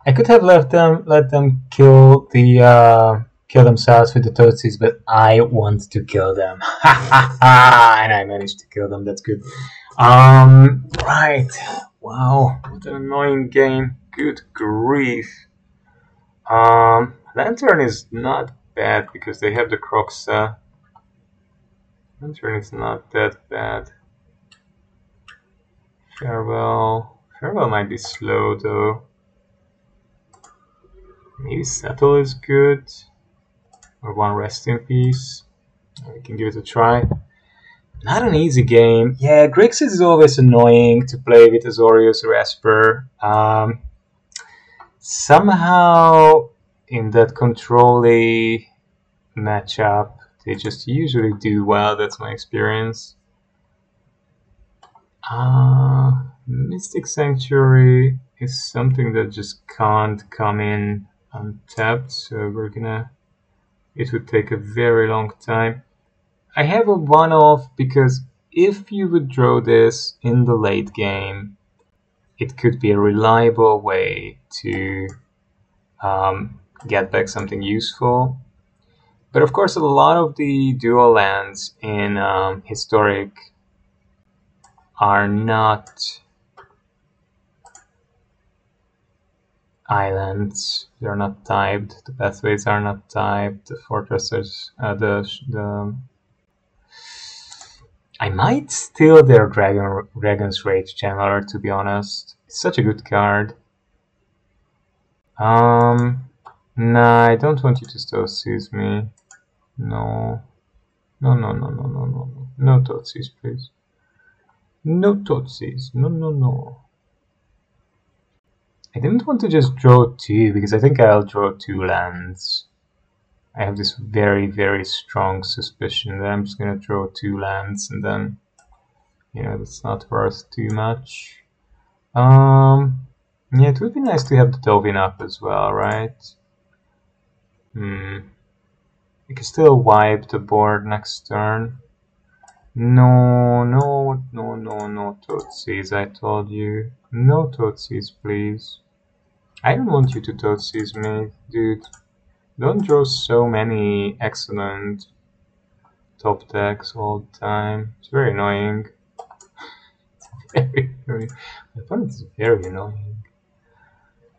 I could have let them kill themselves with the Thoughtseize, but I want to kill them. And I managed to kill them. That's good. Right. Wow, what an annoying game. Good grief. Lantern is not bad because they have the Croxa. Lantern is not that bad. Farewell. Farewell might be slow though. Maybe Settle is good. Or one Rest in Peace. We can give it a try. Not an easy game. Yeah, Grixis is always annoying to play with Azorius or Esper. Somehow, in that control-y matchup, they just usually do well. That's my experience. Mystic Sanctuary is something that just can't come in untapped, so we're gonna... It would take a very long time. I have a one-off because if you would draw this in the late game, it could be a reliable way to get back something useful. But of course, a lot of the dual lands in Historic are not islands. They're not typed. The pathways are not typed. The fortresses, I might steal their Dragon's Rage Channeler, to be honest. It's such a good card. Nah, I don't want you to still seize me. No. No. No Totsies, please. No Totsies. No. I didn't want to just draw 2, because I think I'll draw 2 lands. I have this very strong suspicion that I'm just gonna draw 2 lands and then, you know, it's not worth too much. Yeah, it would be nice to have the Dovin up as well, right? We can still wipe the board next turn. No Totsies, I told you. No Totsies, please. I don't want you to Totsies me, dude. Don't draw so many excellent top decks all the time. It's very annoying. My opponent is very annoying.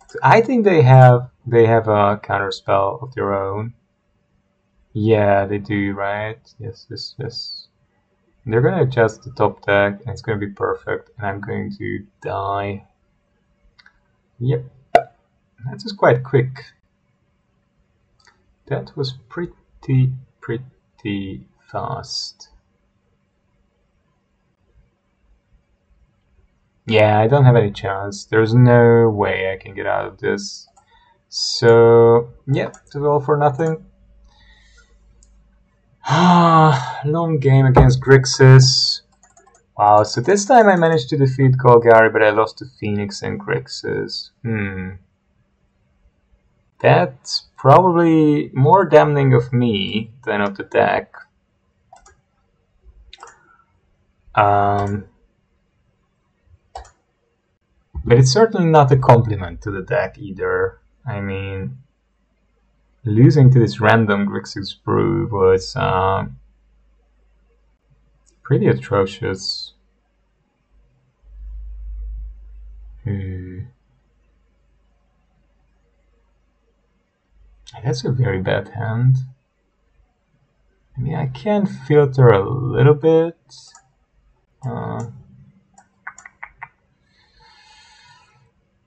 So I think they have a counterspell of their own. Yeah, they do, right? Yes. They're gonna adjust the top deck, and it's gonna be perfect, and I'm going to die. Yep, that was quite quick. That was pretty fast. Yeah, I don't have any chance. There's no way I can get out of this. So, yeah, it's all for nothing. Long game against Grixis. Wow, so this time I managed to defeat Golgari, but I lost to Phoenix and Grixis. That's probably more damning of me than of the deck. But it's certainly not a compliment to the deck either. I mean, losing to this random Grixis Brew was pretty atrocious. That's a very bad hand. I mean, I can filter a little bit.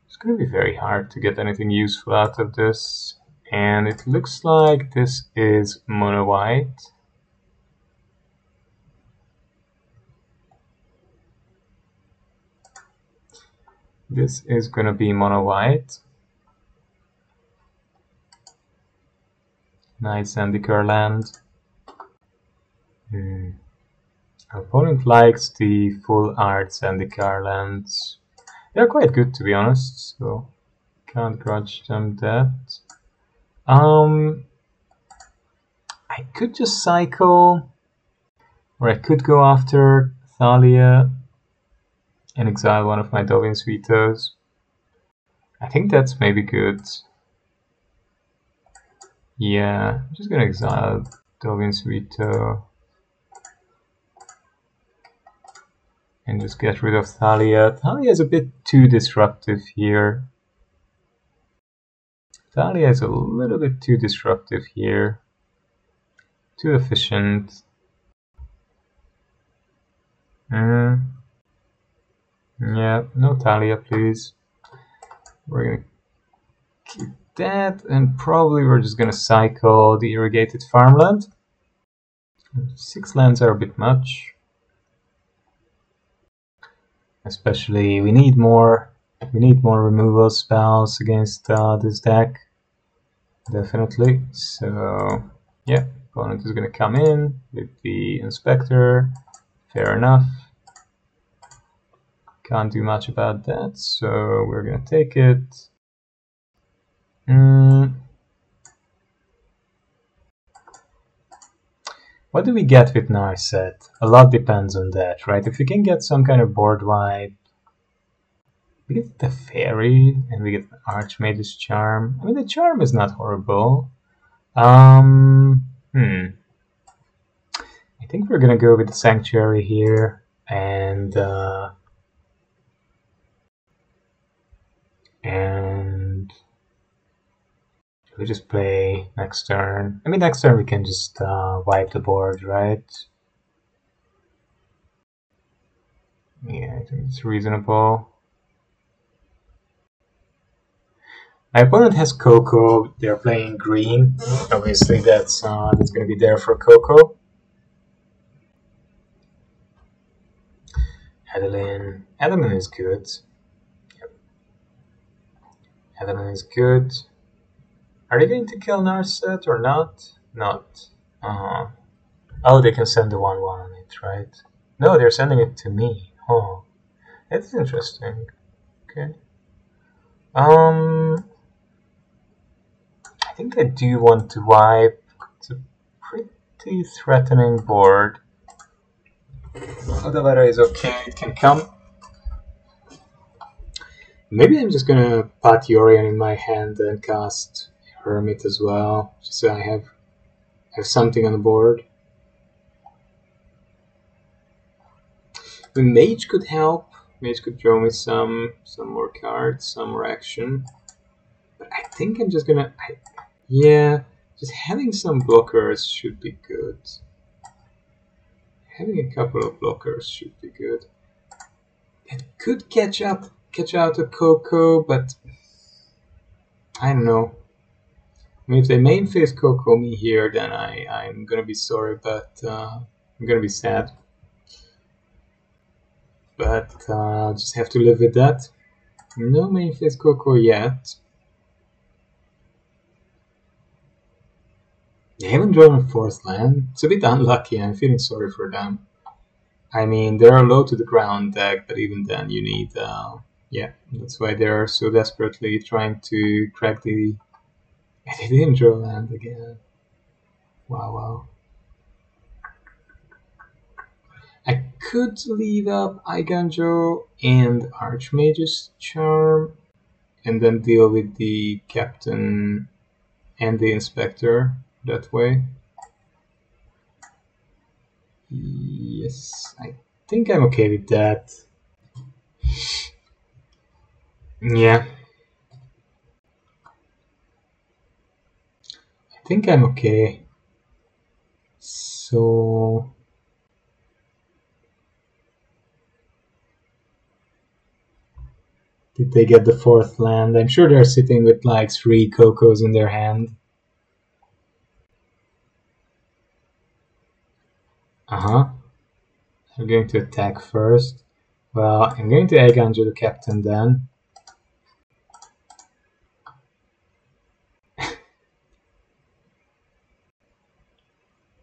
It's going to be very hard to get anything useful out of this. And it looks like this is mono white. This is going to be mono white. Nice Zendikar land. Our opponent likes the full art Zendikar lands. They're quite good, to be honest, so can't grudge them that. I could just cycle, or I could go after Thalia and exile one of my Dovin Suitos. I think that's maybe good. Yeah, I'm just gonna exile Dovin Suito and just get rid of Thalia. Thalia is a bit too disruptive here. Thalia is a little bit too disruptive here. Too efficient. Yeah, Yeah, no Talia, please. We're gonna keep that, and probably we're just gonna cycle the irrigated farmland. 6 lands are a bit much. Especially, we need more removal spells against this deck. Definitely. So, yeah, opponent is gonna come in with the Inspector. Fair enough. Can't do much about that, so we're gonna take it. What do we get with Narset? A lot depends on that, right? If we can get some kind of board wipe, we get the Fairy, and we get an Archmage's Charm. I mean, the Charm is not horrible. I think we're gonna go with the Sanctuary here, and we just play next turn. I mean, next turn we can just wipe the board, right? Yeah, I think it's reasonable. My opponent has Coco. They're playing green. Obviously, that's going to be there for Coco. Adeline. Adeline is good. Yep. Adeline is good. Are they going to kill Narset or not? Not. Oh, they can send the 1/1 on it, right? No, they're sending it to me. Oh, that's interesting. Okay. I think I do want to wipe. It's a pretty threatening board. Odawara is okay, it can come. Maybe I'm just gonna put Yorion in my hand and cast Hermit as well, just so I have something on the board. The Mage could help. Mage could draw me some more cards, some more action. But I think I'm just gonna... yeah, just having some blockers should be good. Having a couple of blockers should be good. It could catch out a Coco, but I don't know. I mean, if they main phase Coco me here, then I'm gonna be sorry, but I'm gonna be sad. But I'll just have to live with that. No main phase Coco yet. They haven't drawn a 4th land. It's a bit unlucky. I'm feeling sorry for them. I mean, they're a low to the ground deck, but even then you need... yeah, that's why they're so desperately trying to crack the... They didn't draw land again. Wow. I could leave up Eiganjo and Archmage's Charm, and then deal with the Captain and the Inspector that way. Yes, I think I'm okay with that. Yeah. I think I'm okay. So... did they get the 4th land? I'm sure they're sitting with like 3 Cocos in their hand. I'm going to attack first. Well, I'm going to Eiganjo the Captain then.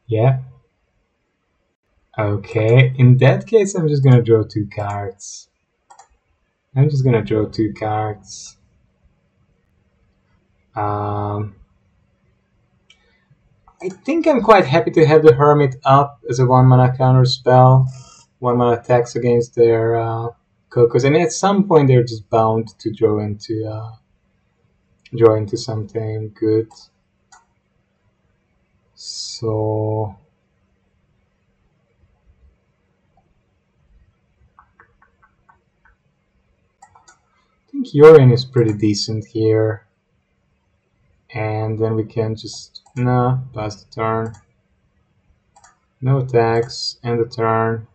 Yeah. Okay, in that case I'm just gonna draw 2 cards. I think I'm quite happy to have the Hermit up as a 1-mana counter spell. 1-mana attacks against their Cocos, and at some point they're just bound to draw into something good. So I think Yorion is pretty decent here. And then we can just pass the turn. No attacks, end the turn.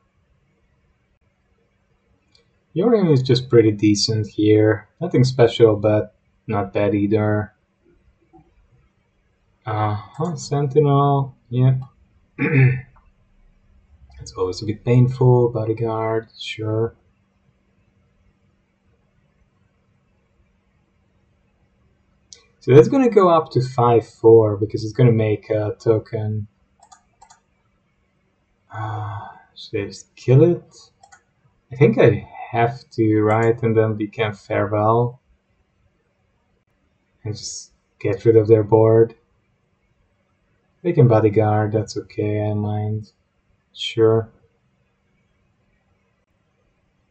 Yorion is just pretty decent here. Nothing special, but not bad either. Sentinel, yeah. It's always a bit painful. Bodyguard, sure. So that's gonna go up to 5-4 because it's gonna make a token. Should I just kill it? I think I have to, right? And then we can farewell. And just get rid of their board. They can bodyguard, that's okay, I mind. Sure.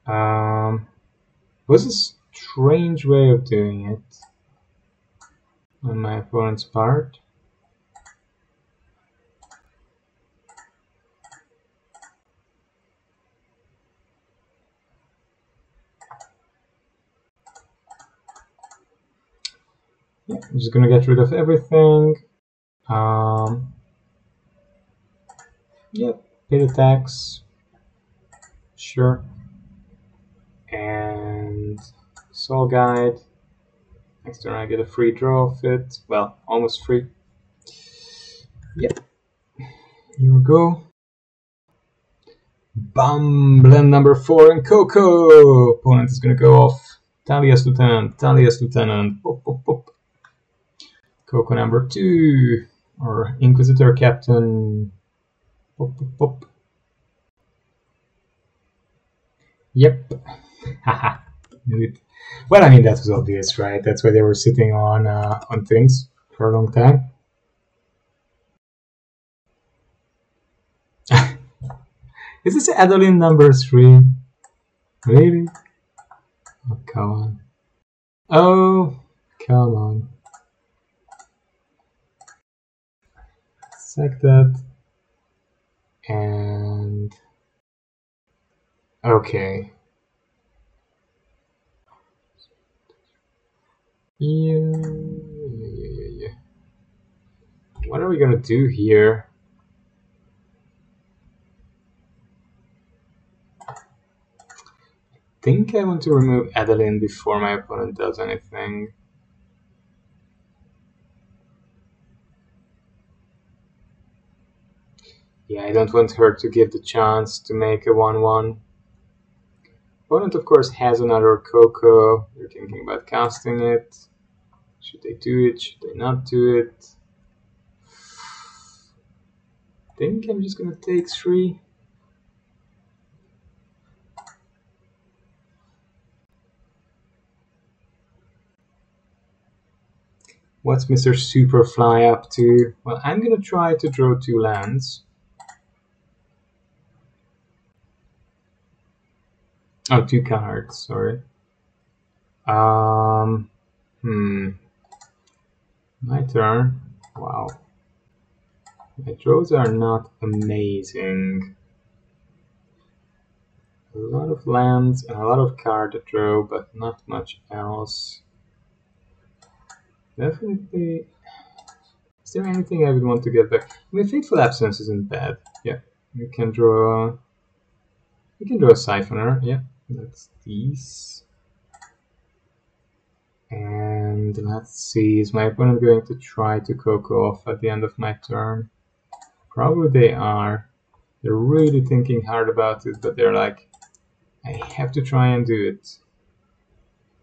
Was a strange way of doing it on my opponent's part. Yeah, I'm just gonna get rid of everything. Yep, pay the tax. Sure. And Soul Guide. Next turn I get a free draw of it. Well, almost free. Yep. Here we go. Bum! Blend number 4 and Coco! Opponent is gonna go off. Talias Lieutenant, Talias Lieutenant. Pop, pop, pop. Coco number 2. Or Inquisitor Captain. Pop, pop, pop. Yep. Haha. Knew it. Well, I mean, that was obvious, right? That's why they were sitting on things for a long time. Is this Adeline number 3? Really? Oh, come on. Oh, come on. Sack that. And... okay. Yeah. What are we gonna do here? I think I want to remove Adeline before my opponent does anything. Yeah, I don't want her to give the chance to make a 1-1. Opponent, of course, has another Coco. They're thinking about casting it. Should they do it? Should they not do it? I think I'm just gonna take 3. What's Mr. Superfly up to? Well, I'm gonna try to draw 2 lands. Oh, 2 cards, sorry. My turn. Wow. My draws are not amazing. A lot of lands and a lot of card to draw, but not much else. Definitely. Is there anything I would want to get back? I mean, Fateful Absence isn't bad. Yeah, we can draw. We can draw a Siphoner. Yeah, that's these. And let's see, is my opponent going to try to Coco off at the end of my turn? Probably they are. They're really thinking hard about it, but they're like, I have to try and do it.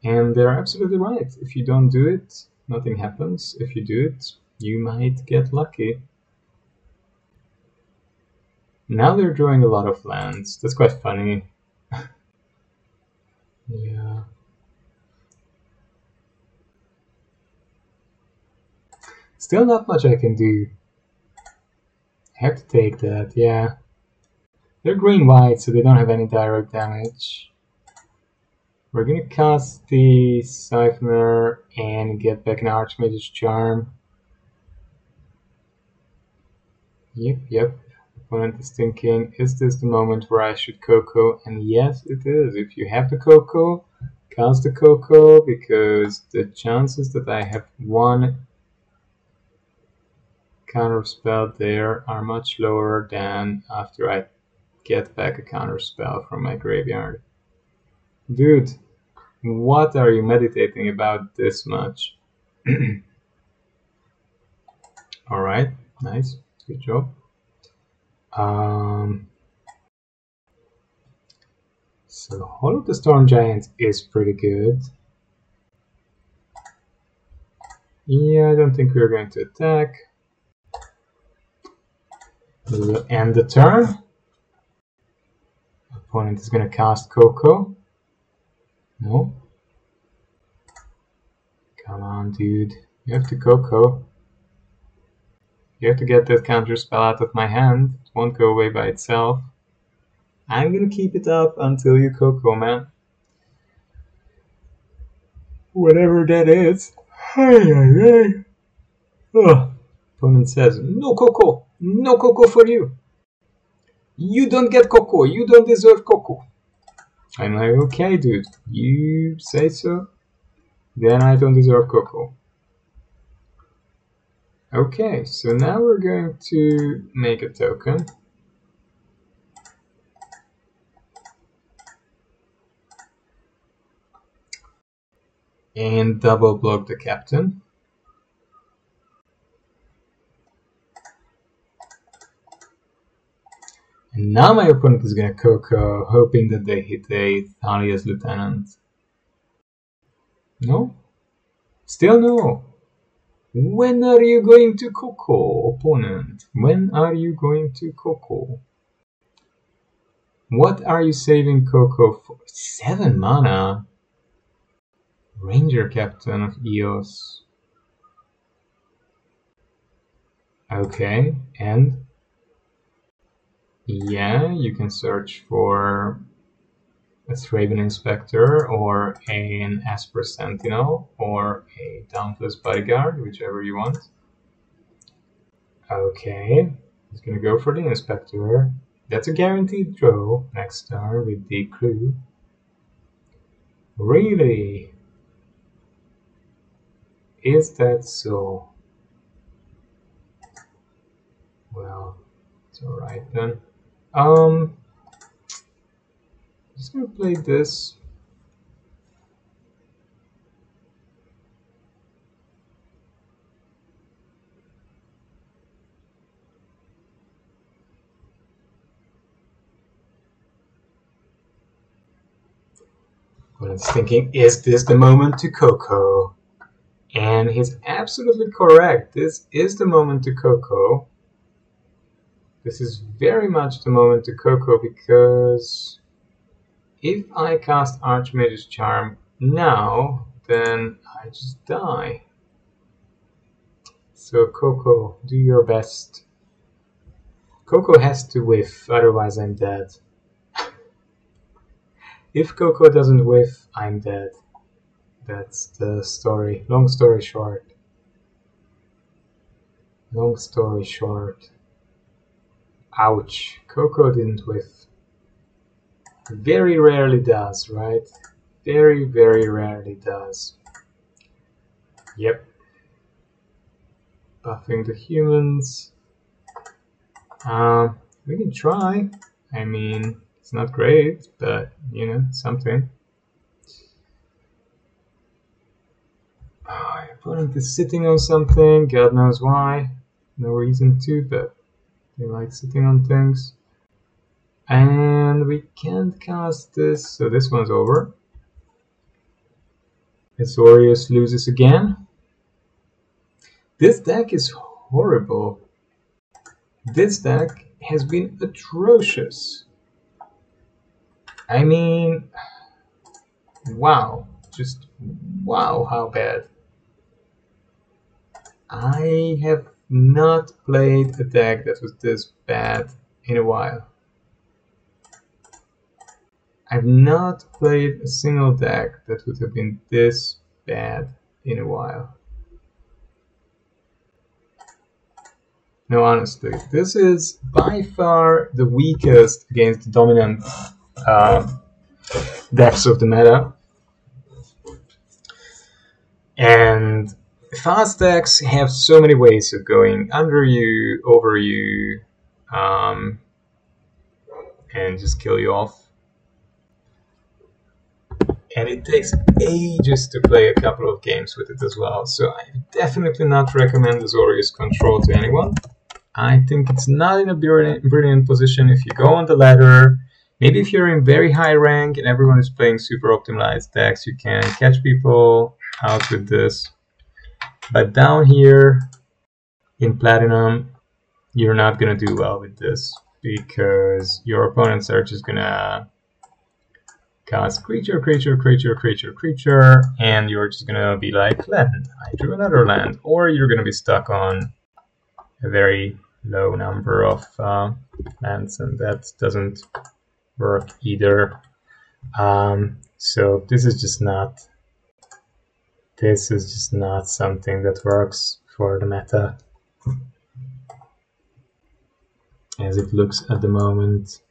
And they're absolutely right. If you don't do it, nothing happens. If you do it, you might get lucky. Now they're drawing a lot of lands. That's quite funny. Yeah. Still not much I can do. I have to take that, yeah. They're green-white, so they don't have any direct damage. We're gonna cast the Siphoner and get back an Archmage's Charm. Yep. Opponent is thinking, is this the moment where I should Coco? And yes, it is. If you have the Coco, cast the Coco, because the chances that I have one counterspell there are much lower than after I get back a counterspell from my graveyard. Dude, what are you meditating about this much? Alright, nice. Good job. So Hall of the Storm Giant is pretty good. Yeah, I don't think we're going to attack. We'll end the turn. Opponent is going to cast Coco. No. Come on, dude. You have to Coco. You have to get that counter spell out of my hand. It won't go away by itself. I'm gonna keep it up until you Coco, man. Whatever that is. Hey. Oh. Opponent says, no Coco. No Coco for you. You don't get Coco. You don't deserve Coco. I'm like, okay, dude. You say so? Then I don't deserve Coco. Okay, so now we're going to make a token. And double block the captain. And now my opponent is gonna Coco, hoping that they hit a Thalia's Lieutenant. No? Still no. When are you going to Coco, opponent? When are you going to Coco? What are you saving Coco for? 7 mana? Ranger Captain of Eos. Okay, and? Yeah, you can search for a Thraben Inspector or an Esper Sentinel or a Dauntless Bodyguard, whichever you want. Okay, he's gonna go for the Inspector. That's a guaranteed draw next turn with the clue. Really? Is that so? Well, it's alright then. Just gonna play this. But it's thinking, is this the moment to Coco? And he's absolutely correct. This is the moment to Coco. This is very much the moment to Coco because if I cast Archmage's Charm now, then I just die. So Coco, do your best. Coco has to whiff, otherwise I'm dead. If Coco doesn't whiff, I'm dead. That's the story. Long story short. Long story short. Ouch. Coco didn't whiff. Very rarely does, right? Very, very rarely does. Yep. Buffing the humans. We can try. I mean, it's not great, but, you know, something. My opponent is sitting on something, God knows why. No reason to, but they like sitting on things. And we can't cast this, so this one's over. Azorius loses again. This deck is horrible. This deck has been atrocious. I mean, wow. Just wow, how bad. I have not played a deck that was this bad in a while. I've not played a single deck that would have been this bad in a while. No, honestly, this is by far the weakest against the dominant decks of the meta. And fast decks have so many ways of going under you, over you, and just kill you off. and it takes ages to play a couple of games with it as well. So I definitely not recommend Azorius Control to anyone. I think it's not in a brilliant position if you go on the ladder. Maybe if you're in very high rank and everyone is playing super optimized decks, you can catch people out with this. But down here in Platinum, you're not gonna do well with this because your opponents are just gonna cast creature, and you're just gonna be like, land, I drew another land, or you're gonna be stuck on a very low number of lands, and that doesn't work either. So this is just not something that works for the meta as it looks at the moment.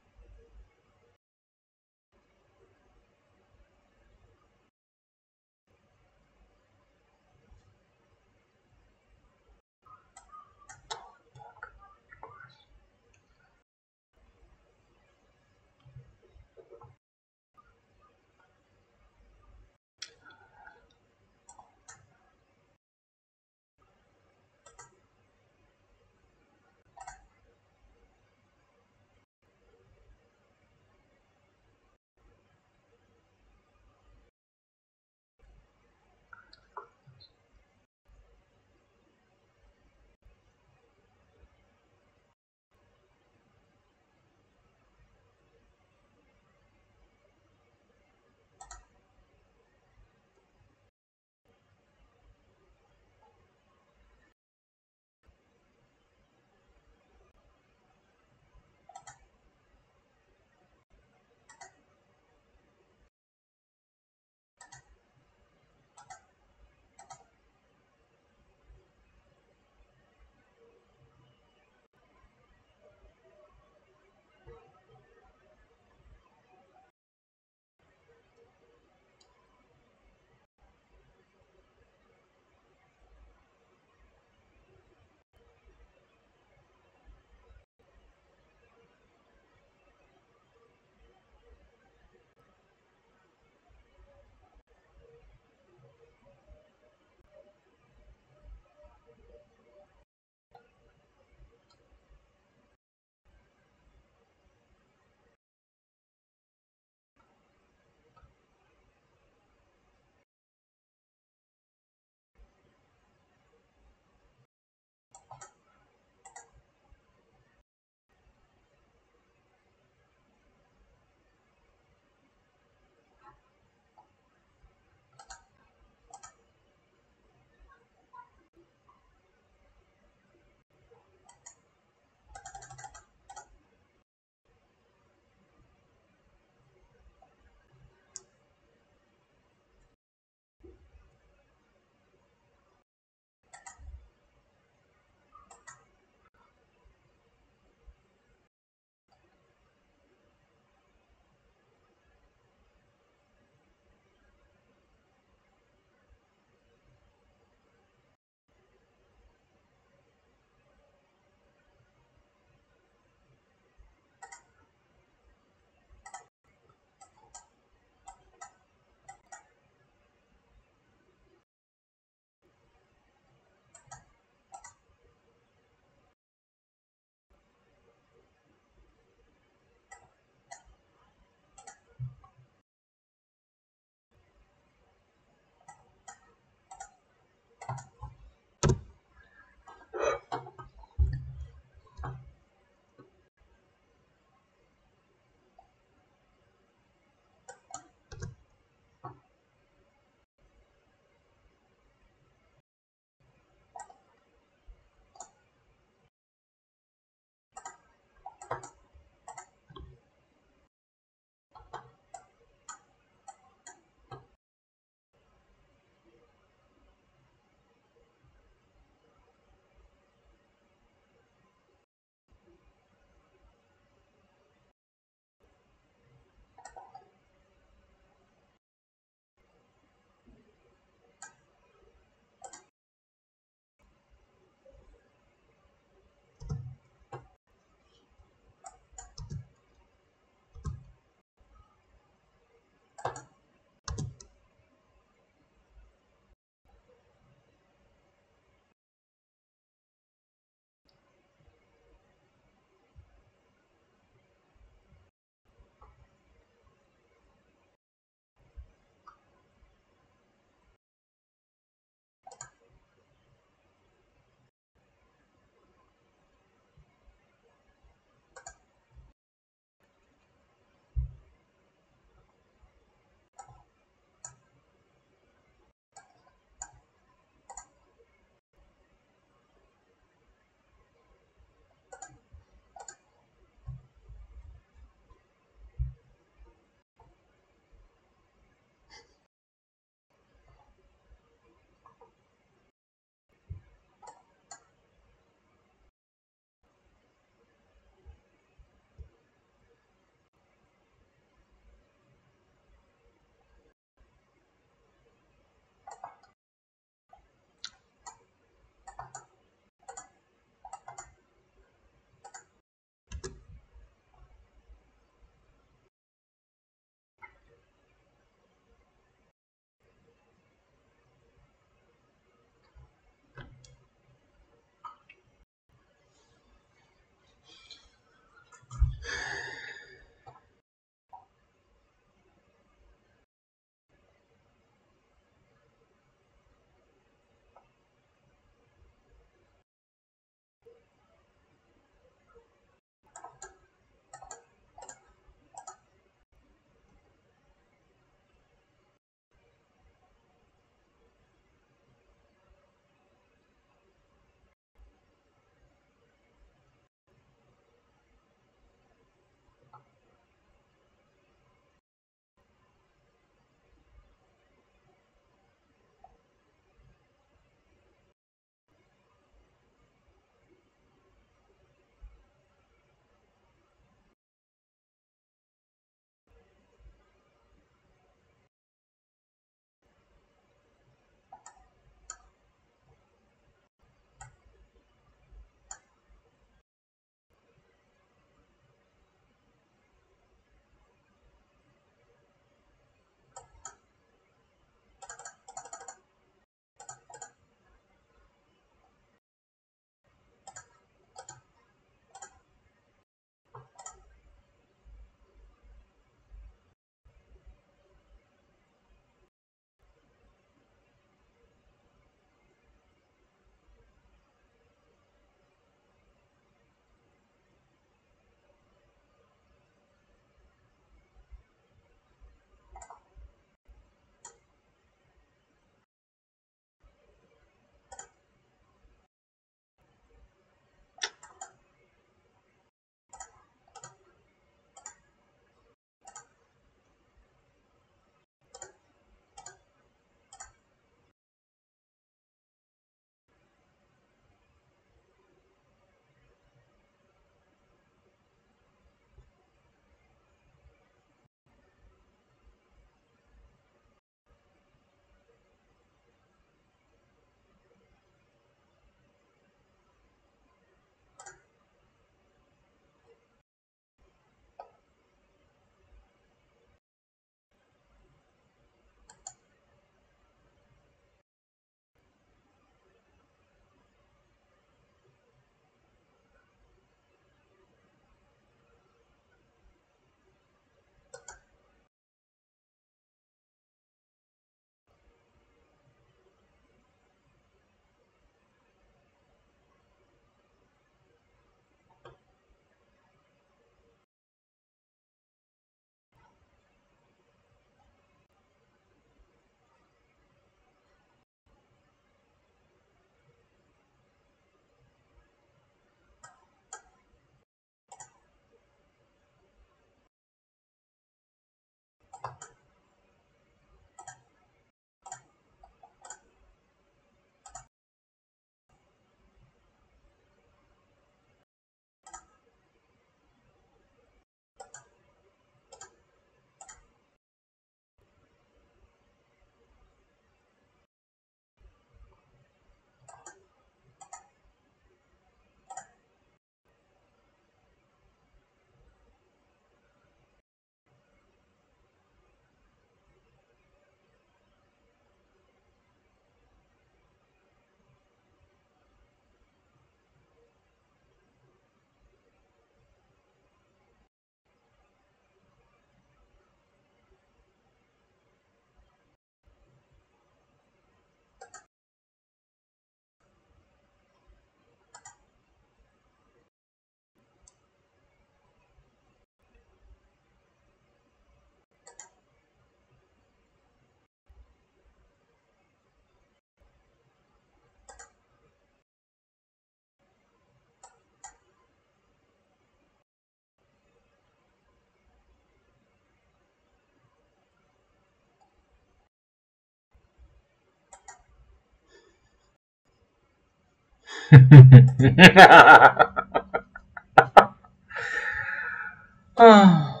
Ah.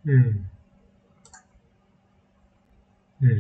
Hmm. Hmm.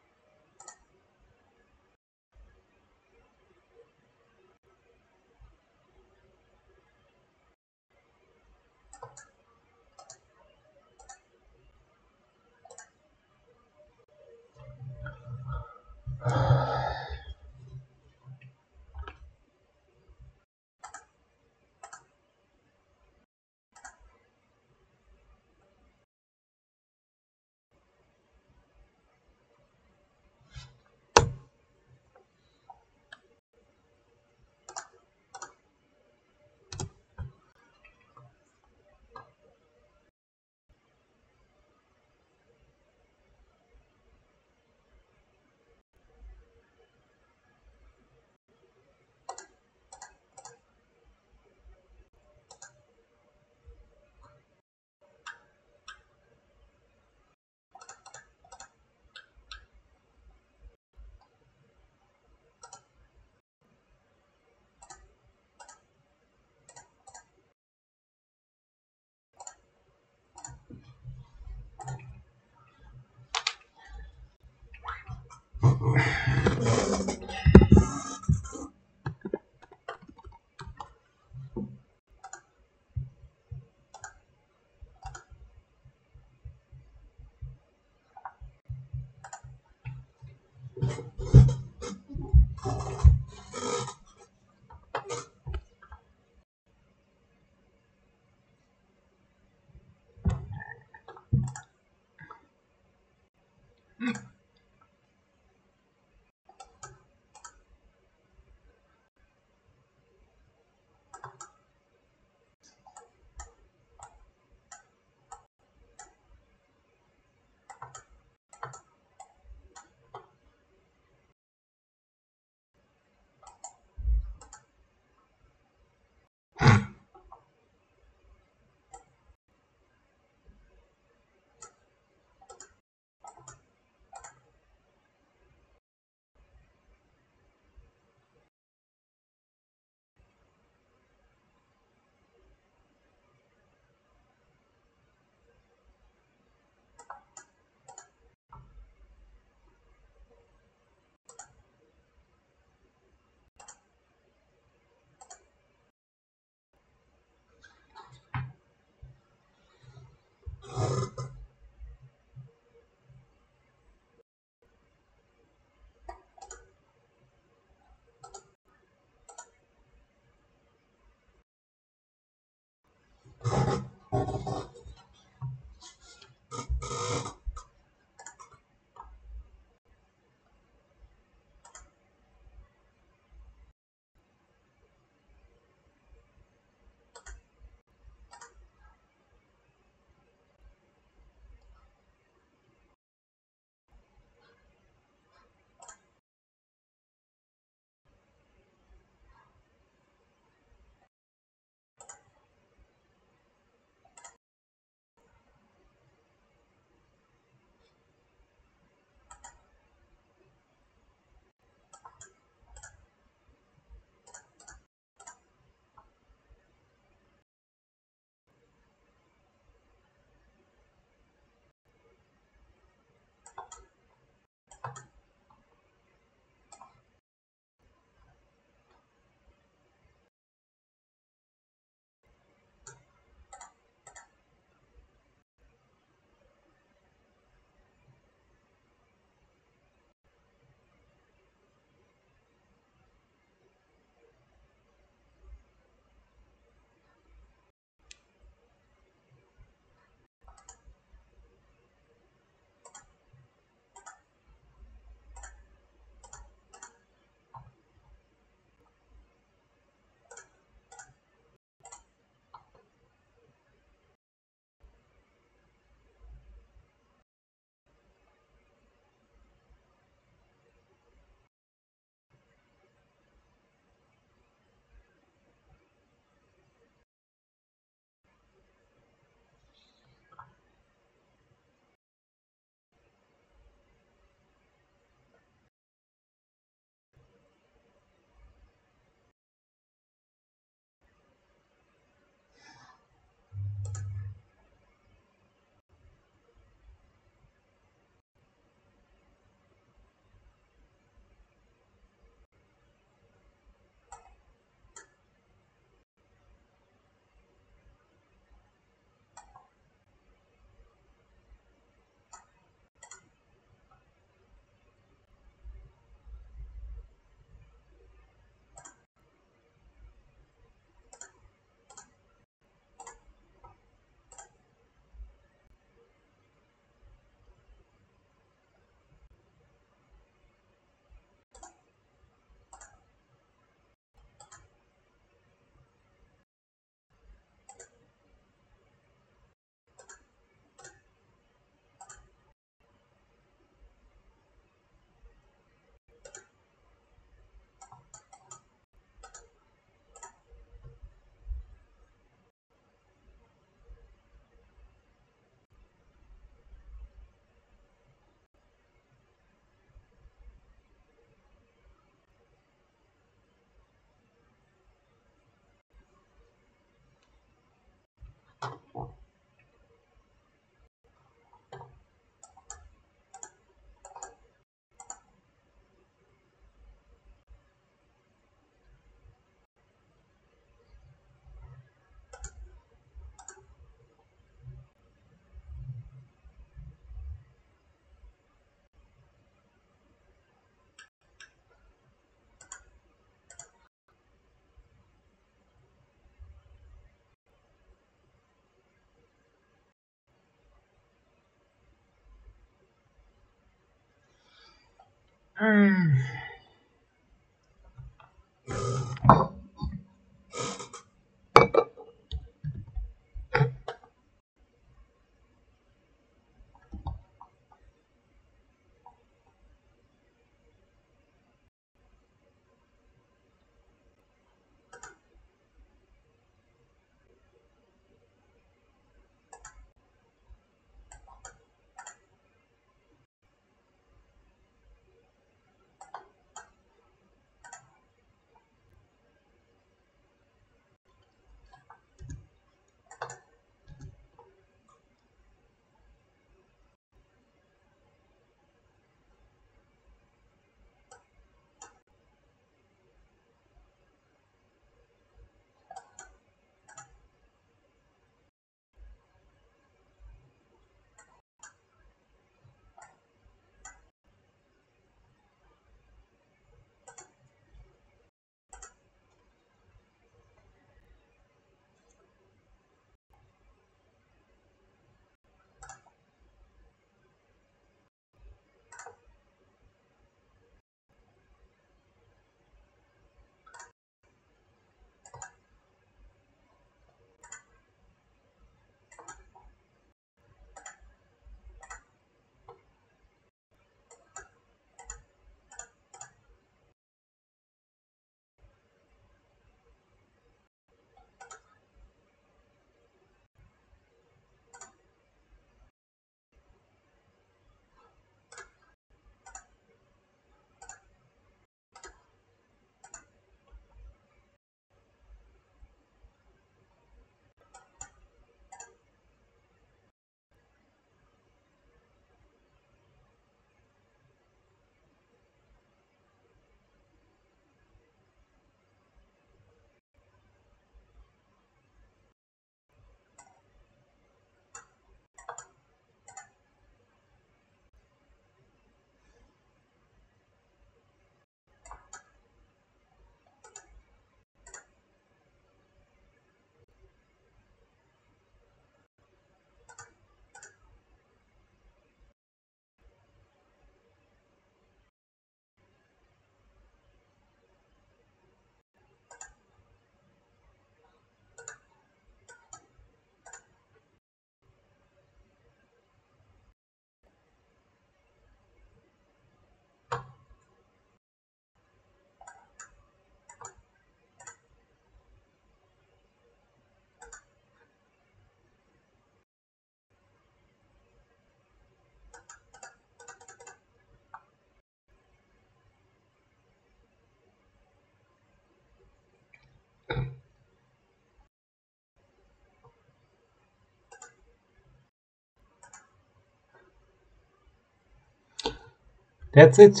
That's it.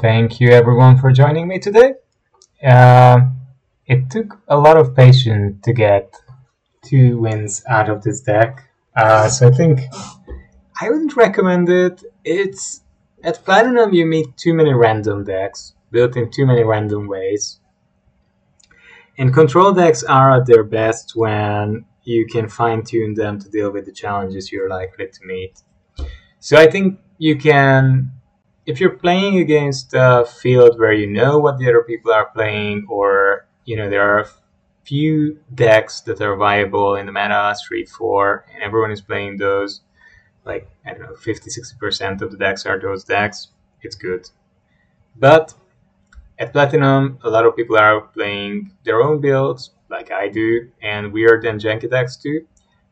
Thank you everyone for joining me today. Uh, it took a lot of patience to get 2 wins out of this deck. So I think I wouldn't recommend it. It's at Platinum you meet too many random decks built in too many random ways. And control decks are at their best when you can fine tune them to deal with the challenges you're likely to meet. So I think you can, if you're playing against a field where you know what the other people are playing, or there are a few decks that are viable in the meta, 3, 4, and everyone is playing those, like I don't know, 50-60% of the decks are those decks, it's good. But at Platinum, a lot of people are playing their own builds, like I do, and weird and janky decks too.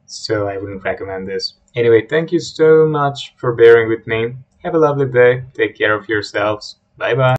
So I wouldn't recommend this. Anyway, thank you so much for bearing with me. Have a lovely day. Take care of yourselves. Bye bye.